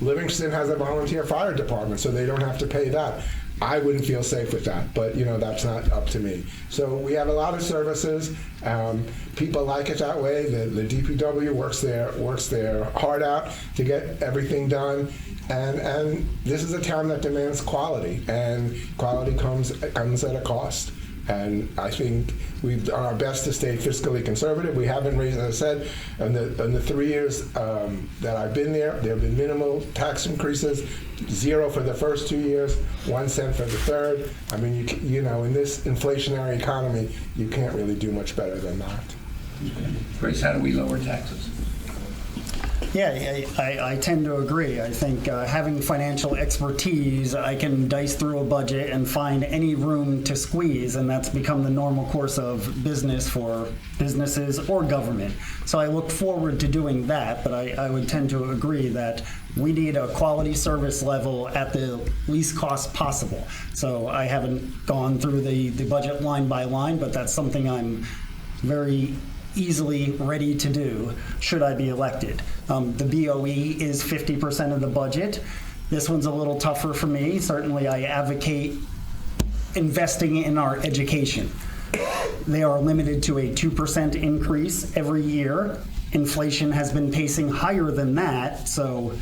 Livingston has a volunteer fire department, so they don't have to pay that. I wouldn't feel safe with that, but that's not up to me. So we have a lot of services. People like it that way. The DPW works their heart out to get everything done, and this is a town that demands quality, and quality comes at a cost. And I think we've done our best to stay fiscally conservative. We haven't raised, as I said, in the 3 years that I've been there have been minimal tax increases, 0 for the first 2 years, 1 cent for the third. I mean, in this inflationary economy, you can't really do much better than that. Grace, how do we lower taxes? Yeah, I tend to agree. I think having financial expertise, I can dice through a budget and find any room to squeeze, and that's become the normal course of business for businesses or government. So I look forward to doing that, but I would tend to agree that we need a quality service level at the least cost possible. So I haven't gone through the budget line by line, but that's something I'm very easily ready to do should I be elected. The BOE is 50% of the budget. This one's a little tougher for me. Certainly I advocate investing in our education. They are limited to a 2% increase every year. Inflation has been pacing higher than that, so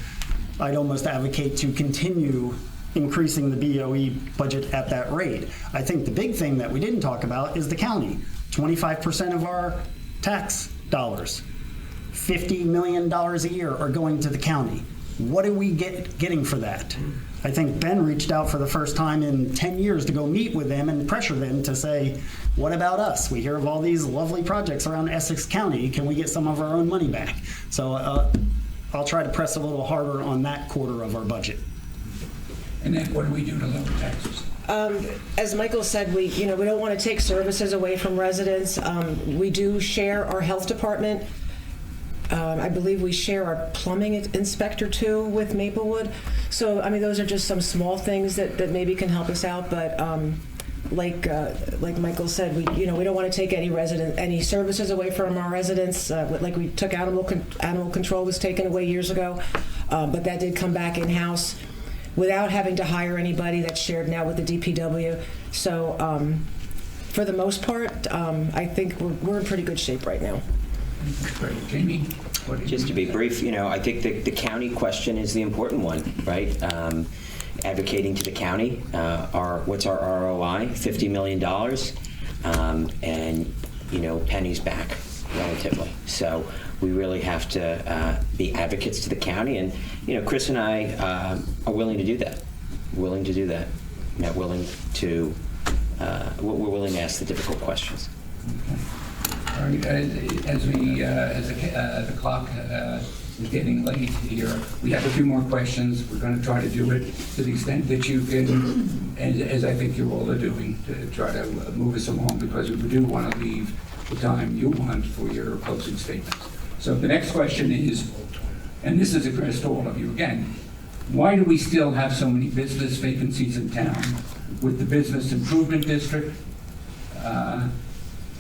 I'd almost advocate to continue increasing the BOE budget at that rate. I think the big thing that we didn't talk about is the county. 25% of our tax dollars, $50 million a year, are going to the county. What are we getting for that? I think Ben reached out for the first time in 10 years to go meet with them and pressure them to say, what about us? We hear of all these lovely projects around Essex County. Can we get some of our own money back? So I'll try to press a little harder on that quarter of our budget. And then what do we do to lower taxes? As Michael said, we don't want to take services away from residents. We do share our health department. I believe we share our plumbing inspector too with Maplewood. So, I mean, those are just some small things that maybe can help us out. But like Michael said, we don't want to take any services away from our residents. Like we took animal control was taken away years ago, but that did come back in house without having to hire anybody. That's shared now with the DPW. So, for the most part, I think we're in pretty good shape right now. Great. Jamie? Just to be brief, I think the county question is the important one, right? Advocating to the county, what's our ROI? $50 million, and pennies back, relatively. So we really have to be advocates to the county, and Chris and I are willing to do that. We're willing to ask the difficult questions. Okay. All right, as the clock is getting late here, we have a few more questions. We're going to try to do it to the extent that you can, and as I think you all are doing, to try to move us along, because we do want to leave the time you want for your closing statements. So the next question is, and this is addressed to all of you again, why do we still have so many business vacancies in town with the Business Improvement District?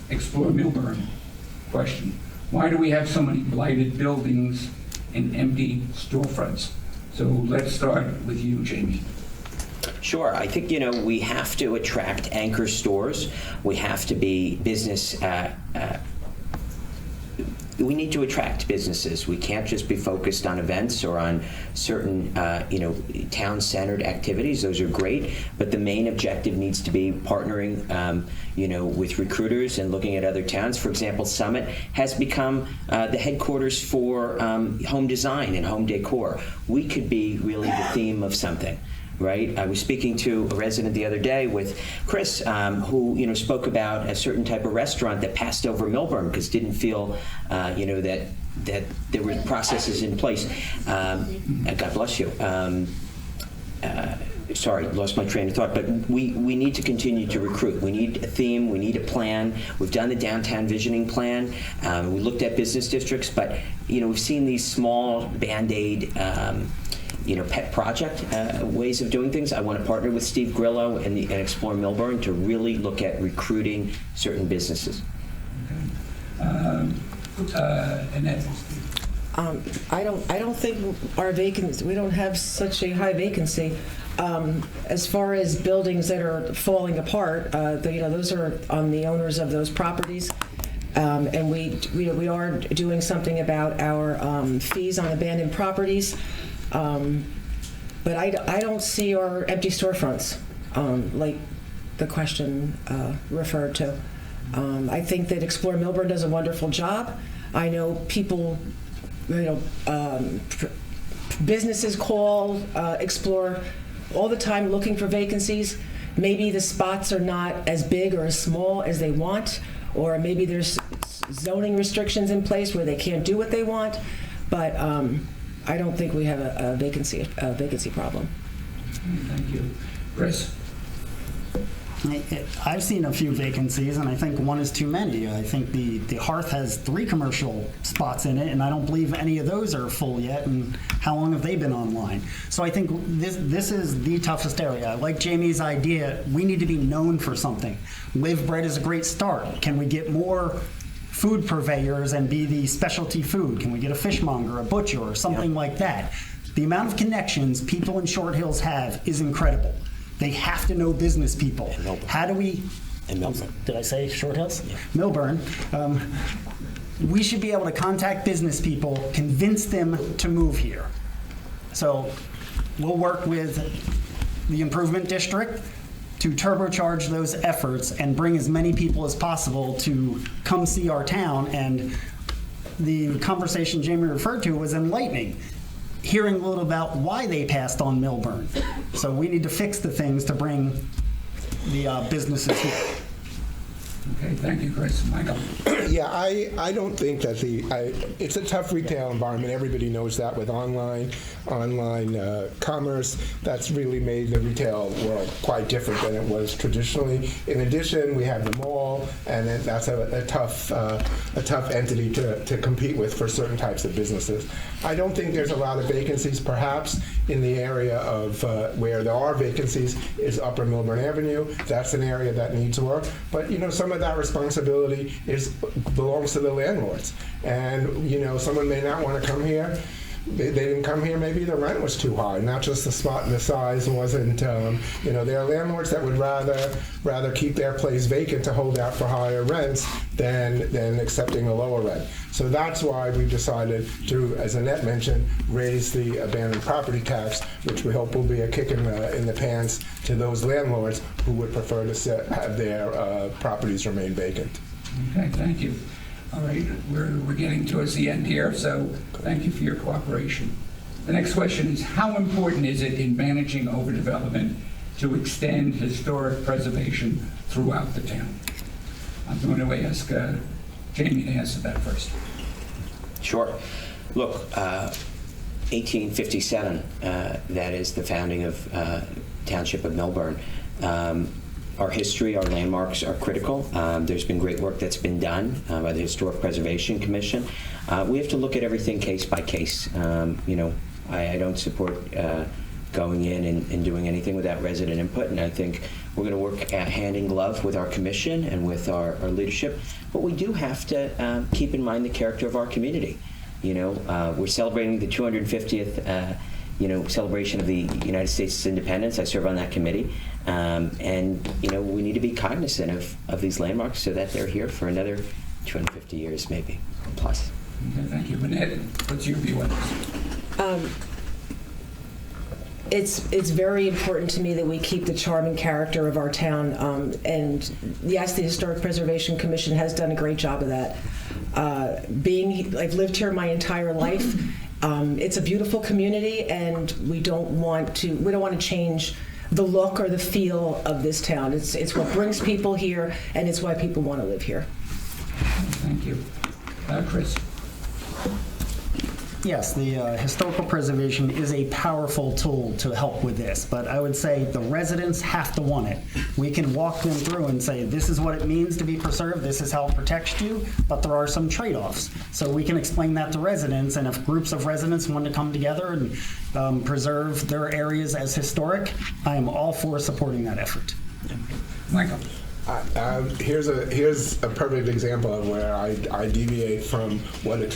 Explore Milburn question. Why do we have so many blighted buildings and empty storefronts? So let's start with you, Jamie. Sure. I think, we have to attract anchor stores. We have to be business. We need to attract businesses. We can't just be focused on events or on certain, town-centered activities. Those are great, but the main objective needs to be partnering, with recruiters and looking at other towns. For example, Summit has become the headquarters for home design and home decor. We could be really the theme of something. Right? I was speaking to a resident the other day with Chris, who spoke about a certain type of restaurant that passed over Milburn because didn't feel, that there were processes in place. God bless you. Sorry, lost my train of thought. But we need to continue to recruit. We need a theme. We need a plan. We've done the downtown visioning plan. We looked at business districts, but we've seen these small Band-Aid. Pet project ways of doing things. I want to partner with Steve Grillo and Explore Milburn to really look at recruiting certain businesses. Okay. Annette. I don't think our vacancy. We don't have such a high vacancy. As far as buildings that are falling apart, those are on the owners of those properties. And we are doing something about our fees on abandoned properties. But I don't see our empty storefronts like the question referred to. I think that Explore Milburn does a wonderful job. I know people, businesses call Explore all the time looking for vacancies. Maybe the spots are not as big or as small as they want, or maybe there's zoning restrictions in place where they can't do what they want. But I don't think we have a vacancy problem. Thank you. Chris? I've seen a few vacancies, and I think one is too many. I think the Hearth has 3 commercial spots in it, and I don't believe any of those are full yet, and how long have they been online? So I think this is the toughest area. I like Jamie's idea. We need to be known for something. Live Bread is a great start. Can we get more food purveyors and be the specialty food? Can we get a fishmonger, a butcher, or something like that? The amount of connections people in Short Hills have is incredible. They have to know business people. How do we... And Milburn. Did I say Short Hills? Yeah. Milburn. We should be able to contact business people, convince them to move here. So we'll work with the improvement district to turbocharge those efforts and bring as many people as possible to come see our town. And the conversation Jamie referred to was enlightening, hearing a little about why they passed on Milburn. So we need to fix the things to bring the businesses here. Okay, thank you, Chris. Michael? Yeah, I don't think that it's a tough retail environment. Everybody knows that with online commerce. That's really made the retail world quite different than it was traditionally. In addition, we have the mall, and that's a tough entity to compete with for certain types of businesses. I don't think there's a lot of vacancies. Perhaps in the area of where there are vacancies is Upper Milburn Avenue. That's an area that needs work. But some of that responsibility belongs to the landlords. And someone may not want to come here. They didn't come here. Maybe the rent was too high, not just the spot and the size wasn't. There are landlords that would rather keep their place vacant to hold out for higher rents than accepting a lower rent. So that's why we decided to, as Annette mentioned, raise the abandoned property tax, which we hope will be a kick in the pants to those landlords who would prefer to have their properties remain vacant. Okay, thank you. All right, we're getting towards the end here, so thank you for your cooperation. The next question is, how important is it in managing overdevelopment to extend historic preservation throughout the town? I'm going to ask Jamie to answer that first. Sure. Look, 1857, that is the founding of Township of Milburn. Our history, our landmarks are critical. There's been great work that's been done by the Historic Preservation Commission. We have to look at everything case by case. I don't support going in and doing anything without resident input, and I think we're going to work hand in glove with our commission and with our leadership. But we do have to keep in mind the character of our community. We're celebrating the 250th celebration of the United States' independence. I serve on that committee. And we need to be cognizant of these landmarks so that they're here for another 250 years, maybe, plus. Okay, thank you. Annette, what's your view on this? It's very important to me that we keep the charm and character of our town. And yes, the Historic Preservation Commission has done a great job of that. I've lived here my entire life. It's a beautiful community, and we don't want to change the look or the feel of this town. It's what brings people here, and it's why people want to live here. Thank you. Chris? Yes, the historical preservation is a powerful tool to help with this, but I would say the residents have to want it. We can walk them through and say, this is what it means to be preserved, this is how it protects you, but there are some trade-offs. So we can explain that to residents, and if groups of residents want to come together and preserve their areas as historic, I am all for supporting that effort. Michael? Here's a perfect example of where I deviate from what's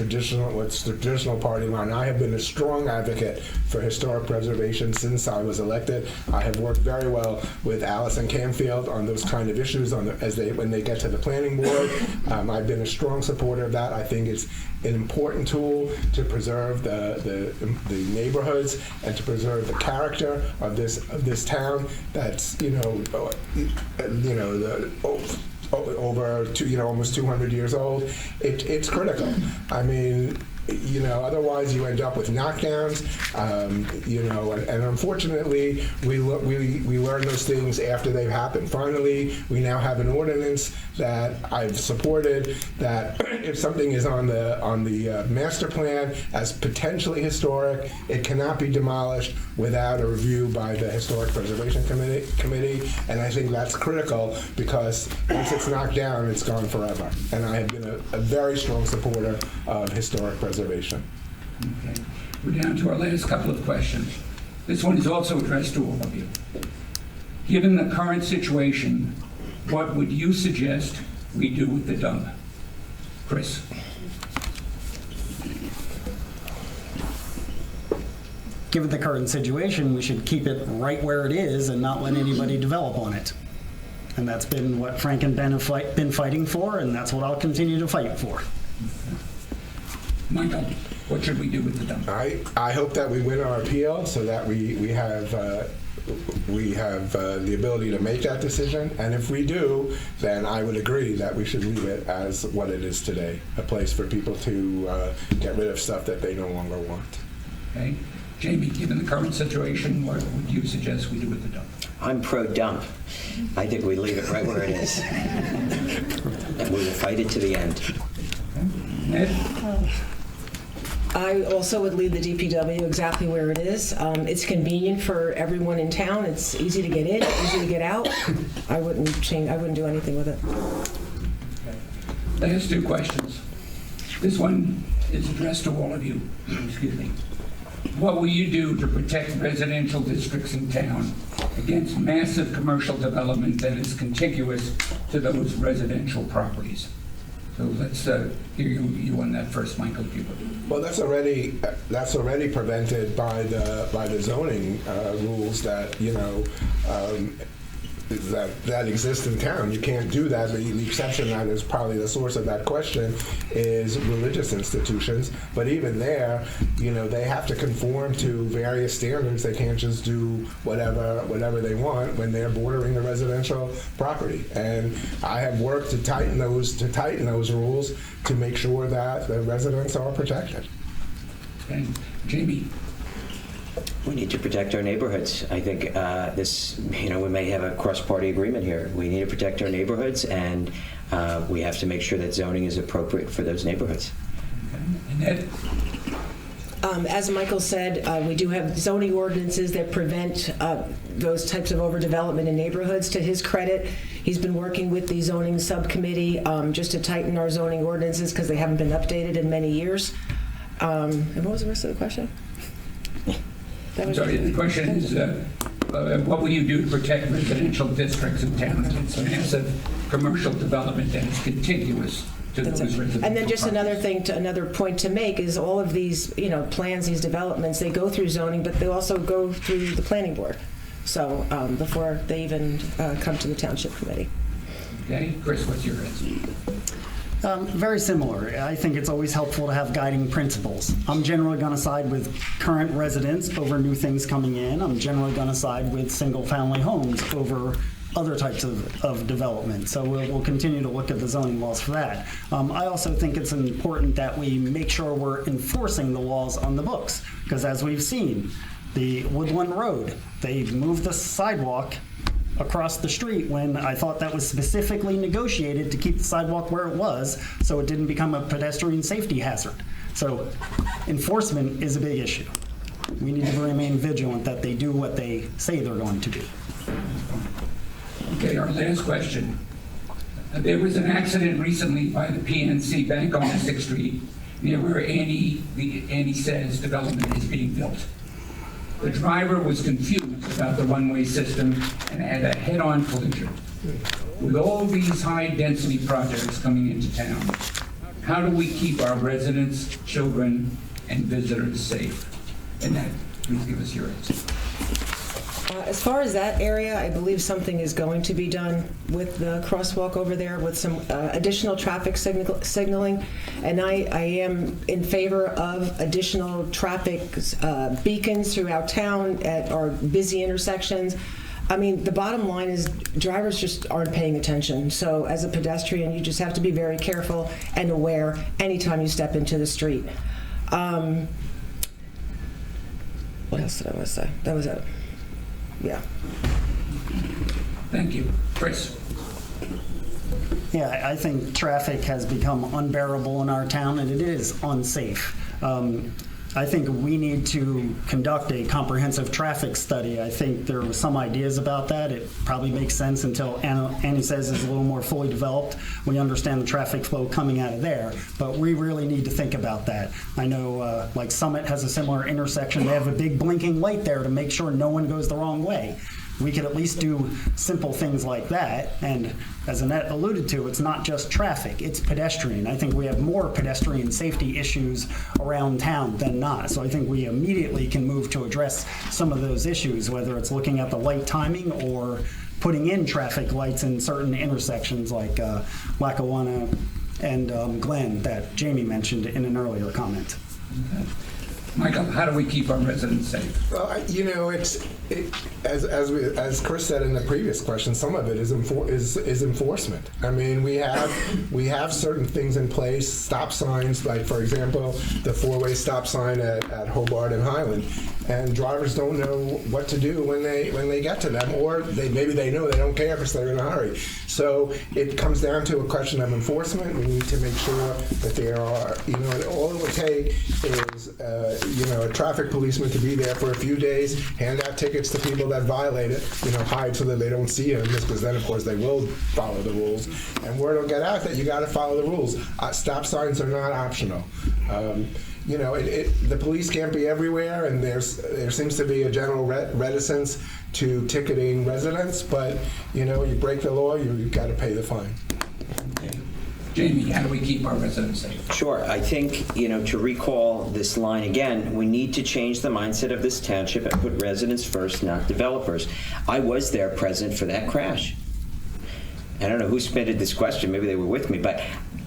traditional party line. I have been a strong advocate for historic preservation since I was elected. I have worked very well with Allison Canfield on those kind of issues when they get to the planning board. I've been a strong supporter of that. I think it's an important tool to preserve the neighborhoods and to preserve the character of this town. That's over almost 200 years old. It's critical. I mean, otherwise you end up with knockdowns, and unfortunately we learn those things after they've happened. Finally, we now have an ordinance that I've supported that if something is on the master plan as potentially historic, it cannot be demolished without a review by the Historic Preservation Committee, and I think that's critical because once it's knocked down, it's gone forever. And I have been a very strong supporter of historic preservation. Okay. We're down to our last couple of questions. This one is also addressed to all of you. Given the current situation, what would you suggest we do with the dump? Chris? Given the current situation, we should keep it right where it is and not let anybody develop on it. And that's been what Frank and Ben have been fighting for, and that's what I'll continue to fight for. Michael, what should we do with the dump? I hope that we win our appeal so that we have we have the ability to make that decision. And if we do, then I would agree that we should leave it as what it is today, a place for people to get rid of stuff that they no longer want. Okay. Jamie, given the current situation, what would you suggest we do with the dump? I'm pro-dump. I think we leave it right where it is. And we will fight it to the end. Ned? I also would leave the DPW exactly where it is. It's convenient for everyone in town. It's easy to get in, easy to get out. I wouldn't change. I wouldn't do anything with it. Last two questions. This one is addressed to all of you. Excuse me. What will you do to protect residential districts in town against massive commercial development that is contiguous to those residential properties? So let's hear you on that first, Michael, if you would. Well, that's already prevented by the zoning rules that that exist in town. You can't do that. The exception that is probably the source of that question is religious institutions. But even there, they have to conform to various standards. They can't just do whatever they want when they're bordering the residential property. And I have worked to tighten those rules to make sure that the residents are protected. Okay. Jamie? We need to protect our neighborhoods. I think we may have a cross-party agreement here. We need to protect our neighborhoods, and we have to make sure that zoning is appropriate for those neighborhoods. Okay. And Ed? As Michael said, we do have zoning ordinances that prevent those types of overdevelopment in neighborhoods. To his credit, he's been working with the zoning subcommittee just to tighten our zoning ordinances because they haven't been updated in many years. And what was the rest of the question? Sorry, the question is, what will you do to protect residential districts in town against massive commercial development that is contiguous to those residential And then just properties? another point to make is all of these, plans, these developments, they go through zoning, but they also go through the planning board. So before they even come to the township committee. Okay, Chris, what's your answer? Very similar. I think it's always helpful to have guiding principles. I'm generally going to side with current residents over new things coming in. I'm generally going to side with single-family homes over other types of development. So we'll continue to look at the zoning laws for that. I also think it's important that we make sure we're enforcing the laws on the books, because as we've seen, the Woodland Road, they moved the sidewalk across the street when I thought that was specifically negotiated to keep the sidewalk where it was so it didn't become a pedestrian safety hazard. So enforcement is a big issue. We need to remain vigilant that they do what they say they're going to do. Okay, our last question. There was an accident recently by the PNC Bank on Essex Street near where Annie says development is being built. The driver was confused about the one-way system and had a head-on collision. With all these high-density projects coming into town, how do we keep our residents, children, and visitors safe? And that, please give us your answer. As far as that area, I believe something is going to be done with the crosswalk over there with some additional traffic signaling. And I am in favor of additional traffic beacons throughout town at our busy intersections. I mean, the bottom line is drivers just aren't paying attention. So as a pedestrian, you just have to be very careful and aware anytime you step into the street. What else did I want to say? That was it. Yeah. Thank you. Chris? Yeah, I think traffic has become unbearable in our town, and it is unsafe. I think we need to conduct a comprehensive traffic study. I think there were some ideas about that. It probably makes sense until Annie says is a little more fully developed. We understand the traffic flow coming out of there, but we really need to think about that. I know like Summit has a similar intersection. They have a big blinking light there to make sure no one goes the wrong way. We could at least do simple things like that. And as Annette alluded to, it's not just traffic, it's pedestrian. I think we have more pedestrian safety issues around town than not. So I think we immediately can move to address some of those issues, whether it's looking at the light timing or putting in traffic lights in certain intersections like Lackawanna and Glen that Jamie mentioned in an earlier comment. Okay. Michael, how do we keep our residents safe? Well, as Chris said in the previous question, some of it is enforcement. I mean, we have certain things in place, stop signs, like for example, the four-way stop sign at Hobart and Highland, and drivers don't know what to do when they get to them, or maybe they know they don't care because they're in a hurry. So it comes down to a question of enforcement. We need to make sure that there are, all it would take is a traffic policeman to be there for a few days, hand out tickets to people that violate it, hide so that they don't see them, because then of course they will follow the rules. And word will get out that you got to follow the rules. Stop signs are not optional. The police can't be everywhere, and there seems to be a general reticence to ticketing residents, but you break the law, you've got to pay the fine. Jamie, how do we keep our residents safe? Sure. I think, to recall this line again, we need to change the mindset of this township and put residents first, not developers. I was there present for that crash. I don't know who submitted this question, maybe they were with me, but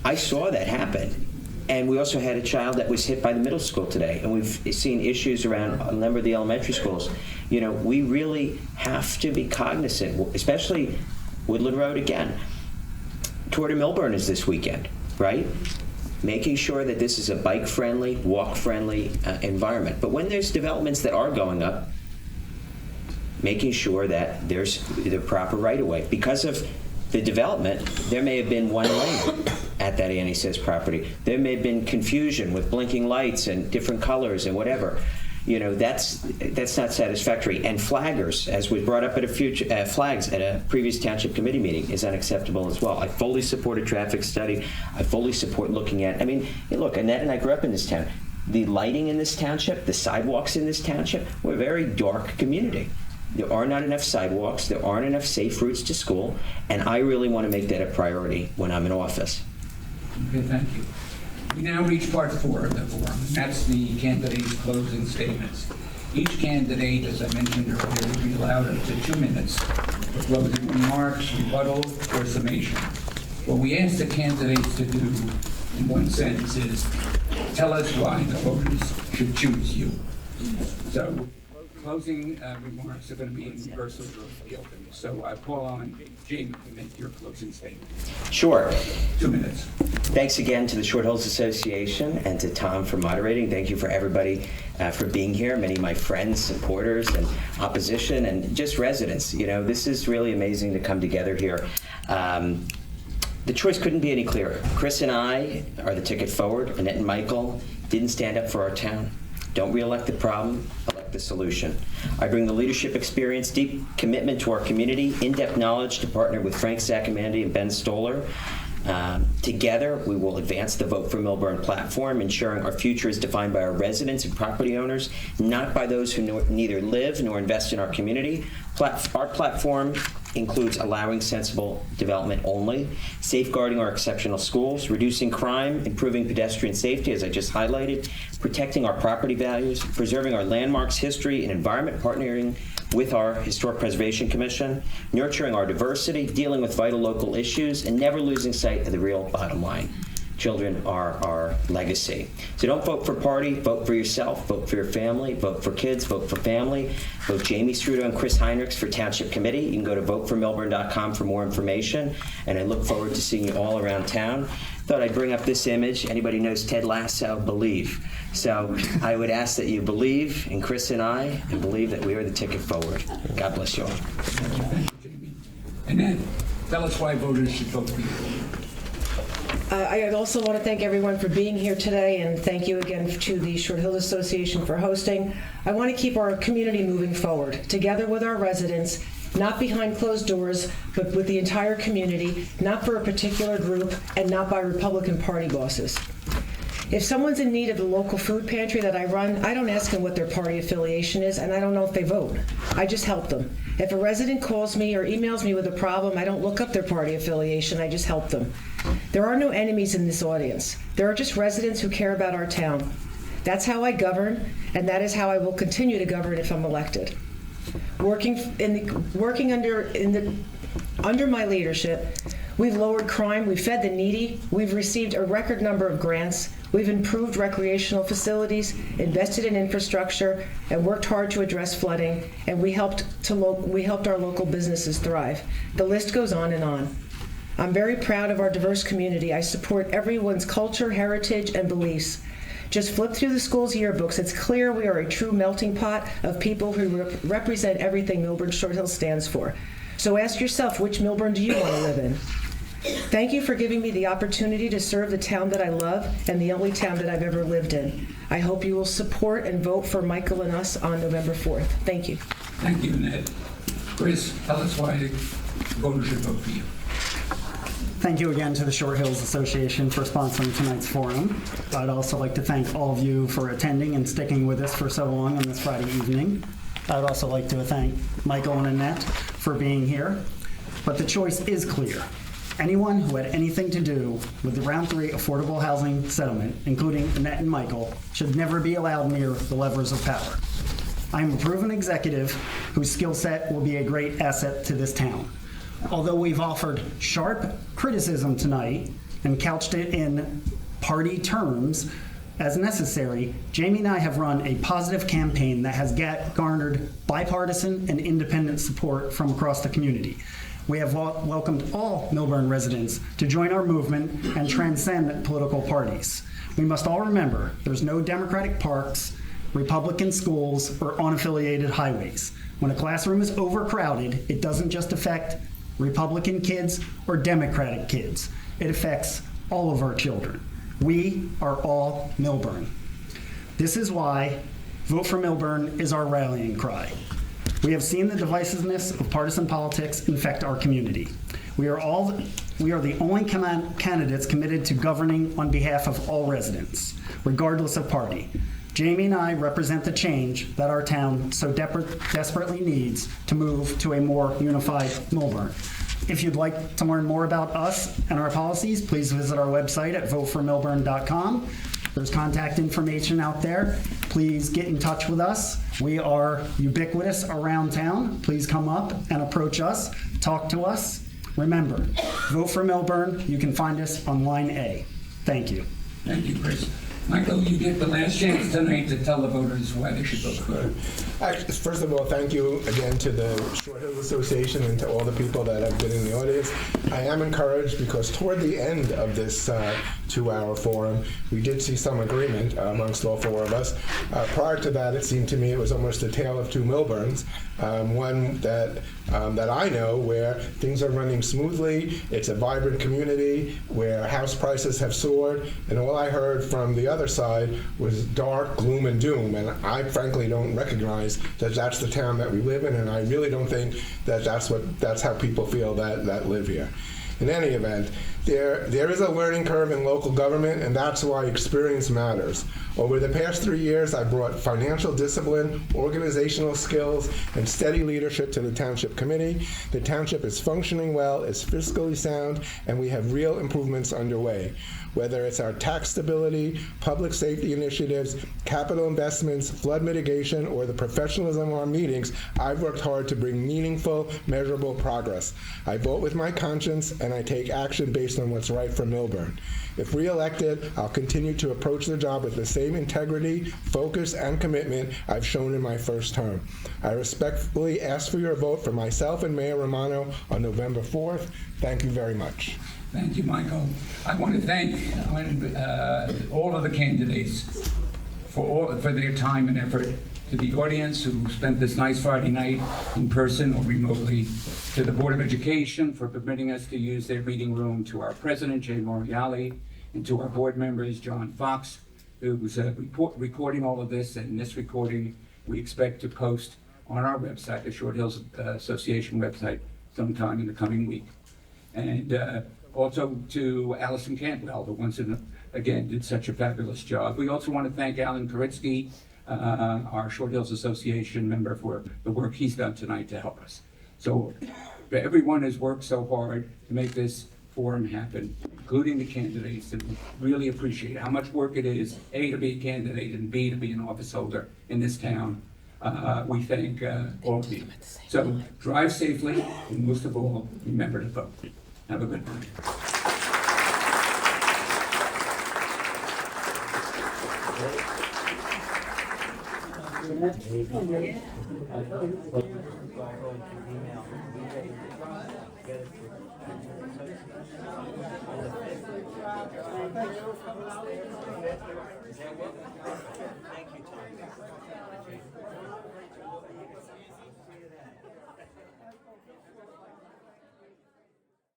I saw that happen. And we also had a child that was hit by the middle school today, and we've seen issues around a number of the elementary schools. We really have to be cognizant, especially Woodland Road again. Tour to Millburn is this weekend, right? Making sure that this is a bike-friendly, walk-friendly environment. But when there's developments that are going up, making sure that there's the proper right-of-way. Because of the development, there may have been one lane at that Annie Says property. There may have been confusion with blinking lights and different colors and whatever. That's not satisfactory. And flaggers, as was brought up at flags at a previous township committee meeting, is unacceptable as well. I fully support a traffic study. I fully support looking at, look, Annette and I grew up in this town. The lighting in this township, the sidewalks in this township, we're a very dark community. There are not enough sidewalks, there aren't enough safe routes to school, and I really want to make that a priority when I'm in office. Okay, thank you. We now reach part 4 of the forum, and that's the candidates' closing statements. Each candidate, as I mentioned earlier, will be allowed up to 2 minutes for closing remarks, rebuttal, or summation. What we ask the candidates to do, in one sentence, is tell us why the voters should choose you. So, closing remarks are going to be in reverse order of the opening. So I call on Jamie to make your closing statement. Sure. 2 minutes. Thanks again to the Short Hills Association and to Tom for moderating. Thank you for everybody for being here, many of my friends, supporters, and opposition, and just residents. This is really amazing to come together here. The choice couldn't be any clearer. Chris and I are the ticket forward. Annette and Michael didn't stand up for our town. Don't re-elect the problem, elect the solution. I bring the leadership experience, deep commitment to our community, in-depth knowledge to partner with Frank Sacamandi and Ben Stoller. Together, we will advance the Vote for Millburn platform, ensuring our future is defined by our residents and property owners, not by those who neither live nor invest in our community. Our platform includes allowing sensible development only, safeguarding our exceptional schools, reducing crime, improving pedestrian safety, as I just highlighted, protecting our property values, preserving our landmarks, history, and environment, partnering with our Historic Preservation Commission, nurturing our diversity, dealing with vital local issues, and never losing sight of the real bottom line. Children are our legacy. So don't vote for party, vote for yourself, vote for your family, vote for kids, vote for family. Vote Jamie Strudo and Chris Heinrichs for Township Committee. You can go to voteformillburn.com for more information, and I look forward to seeing you all around town. Thought I'd bring up this image. Anybody knows Ted Lasso? Believe. So I would ask that you believe in Chris and I, and believe that we are the ticket forward. God bless you all. Thank you, Jamie. And then, tell us why voters should vote for you. I also want to thank everyone for being here today, and thank you again to the Short Hills Association for hosting. I want to keep our community moving forward, together with our residents, not behind closed doors, but with the entire community, not for a particular group, and not by Republican Party bosses. If someone's in need of the local food pantry that I run, I don't ask them what their party affiliation is, and I don't know if they vote. I just help them. If a resident calls me or emails me with a problem, I don't look up their party affiliation, I just help them. There are no enemies in this audience. There are just residents who care about our town. That's how I govern, and that is how I will continue to govern if I'm elected. Under my leadership, we've lowered crime, we've fed the needy, we've received a record number of grants, We've improved recreational facilities, invested in infrastructure, and worked hard to address flooding, and we helped our local businesses thrive. The list goes on and on. I'm very proud of our diverse community. I support everyone's culture, heritage, and beliefs. Just flip through the school's yearbooks. It's clear we are a true melting pot of people who represent everything Milburn Short Hills stands for. So ask yourself, which Milburn do you want to live in? Thank you for giving me the opportunity to serve the town that I love and the only town that I've ever lived in. I hope you will support and vote for Michael and us on November 4th. Thank you. Thank you, Ned. Chris, tell us why the voters should vote for you. Thank you again to the Short Hills Association for sponsoring tonight's forum. I'd also like to thank all of you for attending and sticking with us for so long on this Friday evening. I'd also like to thank Michael and Annette for being here. But the choice is clear. Anyone who had anything to do with the Round 3 affordable housing settlement, including Annette and Michael, should never be allowed near the levers of power. I am a proven executive whose skill set will be a great asset to this town. Although we've offered sharp criticism tonight and couched it in party terms as necessary, Jamie and I have run a positive campaign that has garnered bipartisan and independent support from across the community. We have welcomed all Milburn residents to join our movement and transcend political parties. We must all remember there's no Democratic parks, Republican schools, or unaffiliated highways. When a classroom is overcrowded, it doesn't just affect Republican kids or Democratic kids. It affects all of our children. We are all Milburn. This is why Vote for Milburn is our rallying cry. We have seen the divisiveness of partisan politics infect our community. We are the only candidates committed to governing on behalf of all residents, regardless of party. Jamie and I represent the change that our town so desperately needs to move to a more unified Milburn. If you'd like to learn more about us and our policies, please visit our website at voteformilburn.com. There's contact information out there. Please get in touch with us. We are ubiquitous around town. Please come up and approach us, talk to us. Remember, vote for Milburn. You can find us on line A. Thank you. Thank you, Chris. Michael, you get the last chance tonight to tell the voters why they should vote for you. Actually, first of all, thank you again to the Short Hills Association and to all the people that have been in the audience. I am encouraged because toward the end of this 2-hour forum, we did see some agreement amongst all four of us. Prior to that, it seemed to me it was almost a tale of two Milburns. One that I know where things are running smoothly, it's a vibrant community where house prices have soared, and all I heard from the other side was dark gloom and doom, and I frankly don't recognize that that's the town that we live in, and I really don't think that that's how people feel that live here. In any event, there is a learning curve in local government, and that's why experience matters. Over the past 3 years, I brought financial discipline, organizational skills, and steady leadership to the Township Committee. The Township is functioning well, is fiscally sound, and we have real improvements underway. Whether it's our tax stability, public safety initiatives, capital investments, flood mitigation, or the professionalism of our meetings, I've worked hard to bring meaningful, measurable progress. I vote with my conscience, and I take action based on what's right for Milburn. If re-elected, I'll continue to approach the job with the same integrity, focus, and commitment I've shown in my first term. I respectfully ask for your vote for myself and Mayor Romano on November 4th. Thank you very much. Thank you, Michael. I want to thank all of the candidates for their time and effort. To the audience who spent this nice Friday night in person or remotely, to the Board of Education for permitting us to use their meeting room, to our President, Jay Moriali, and to our board members, John Fox, who's recording all of this, and this recording we expect to post on our website, the Short Hills Association website, sometime in the coming week. And also to Allison Cantwell, who once again did such a fabulous job. We also want to thank Alan Koritsky, our Short Hills Association member, for the work he's done tonight to help us. So everyone has worked so hard to make this forum happen, including the candidates, and we really appreciate how much work it is, A, to be a candidate, and B, to be an office holder in this town. We thank all of you. So drive safely, and most of all, remember to vote. Have a good night. Thank you, Tom.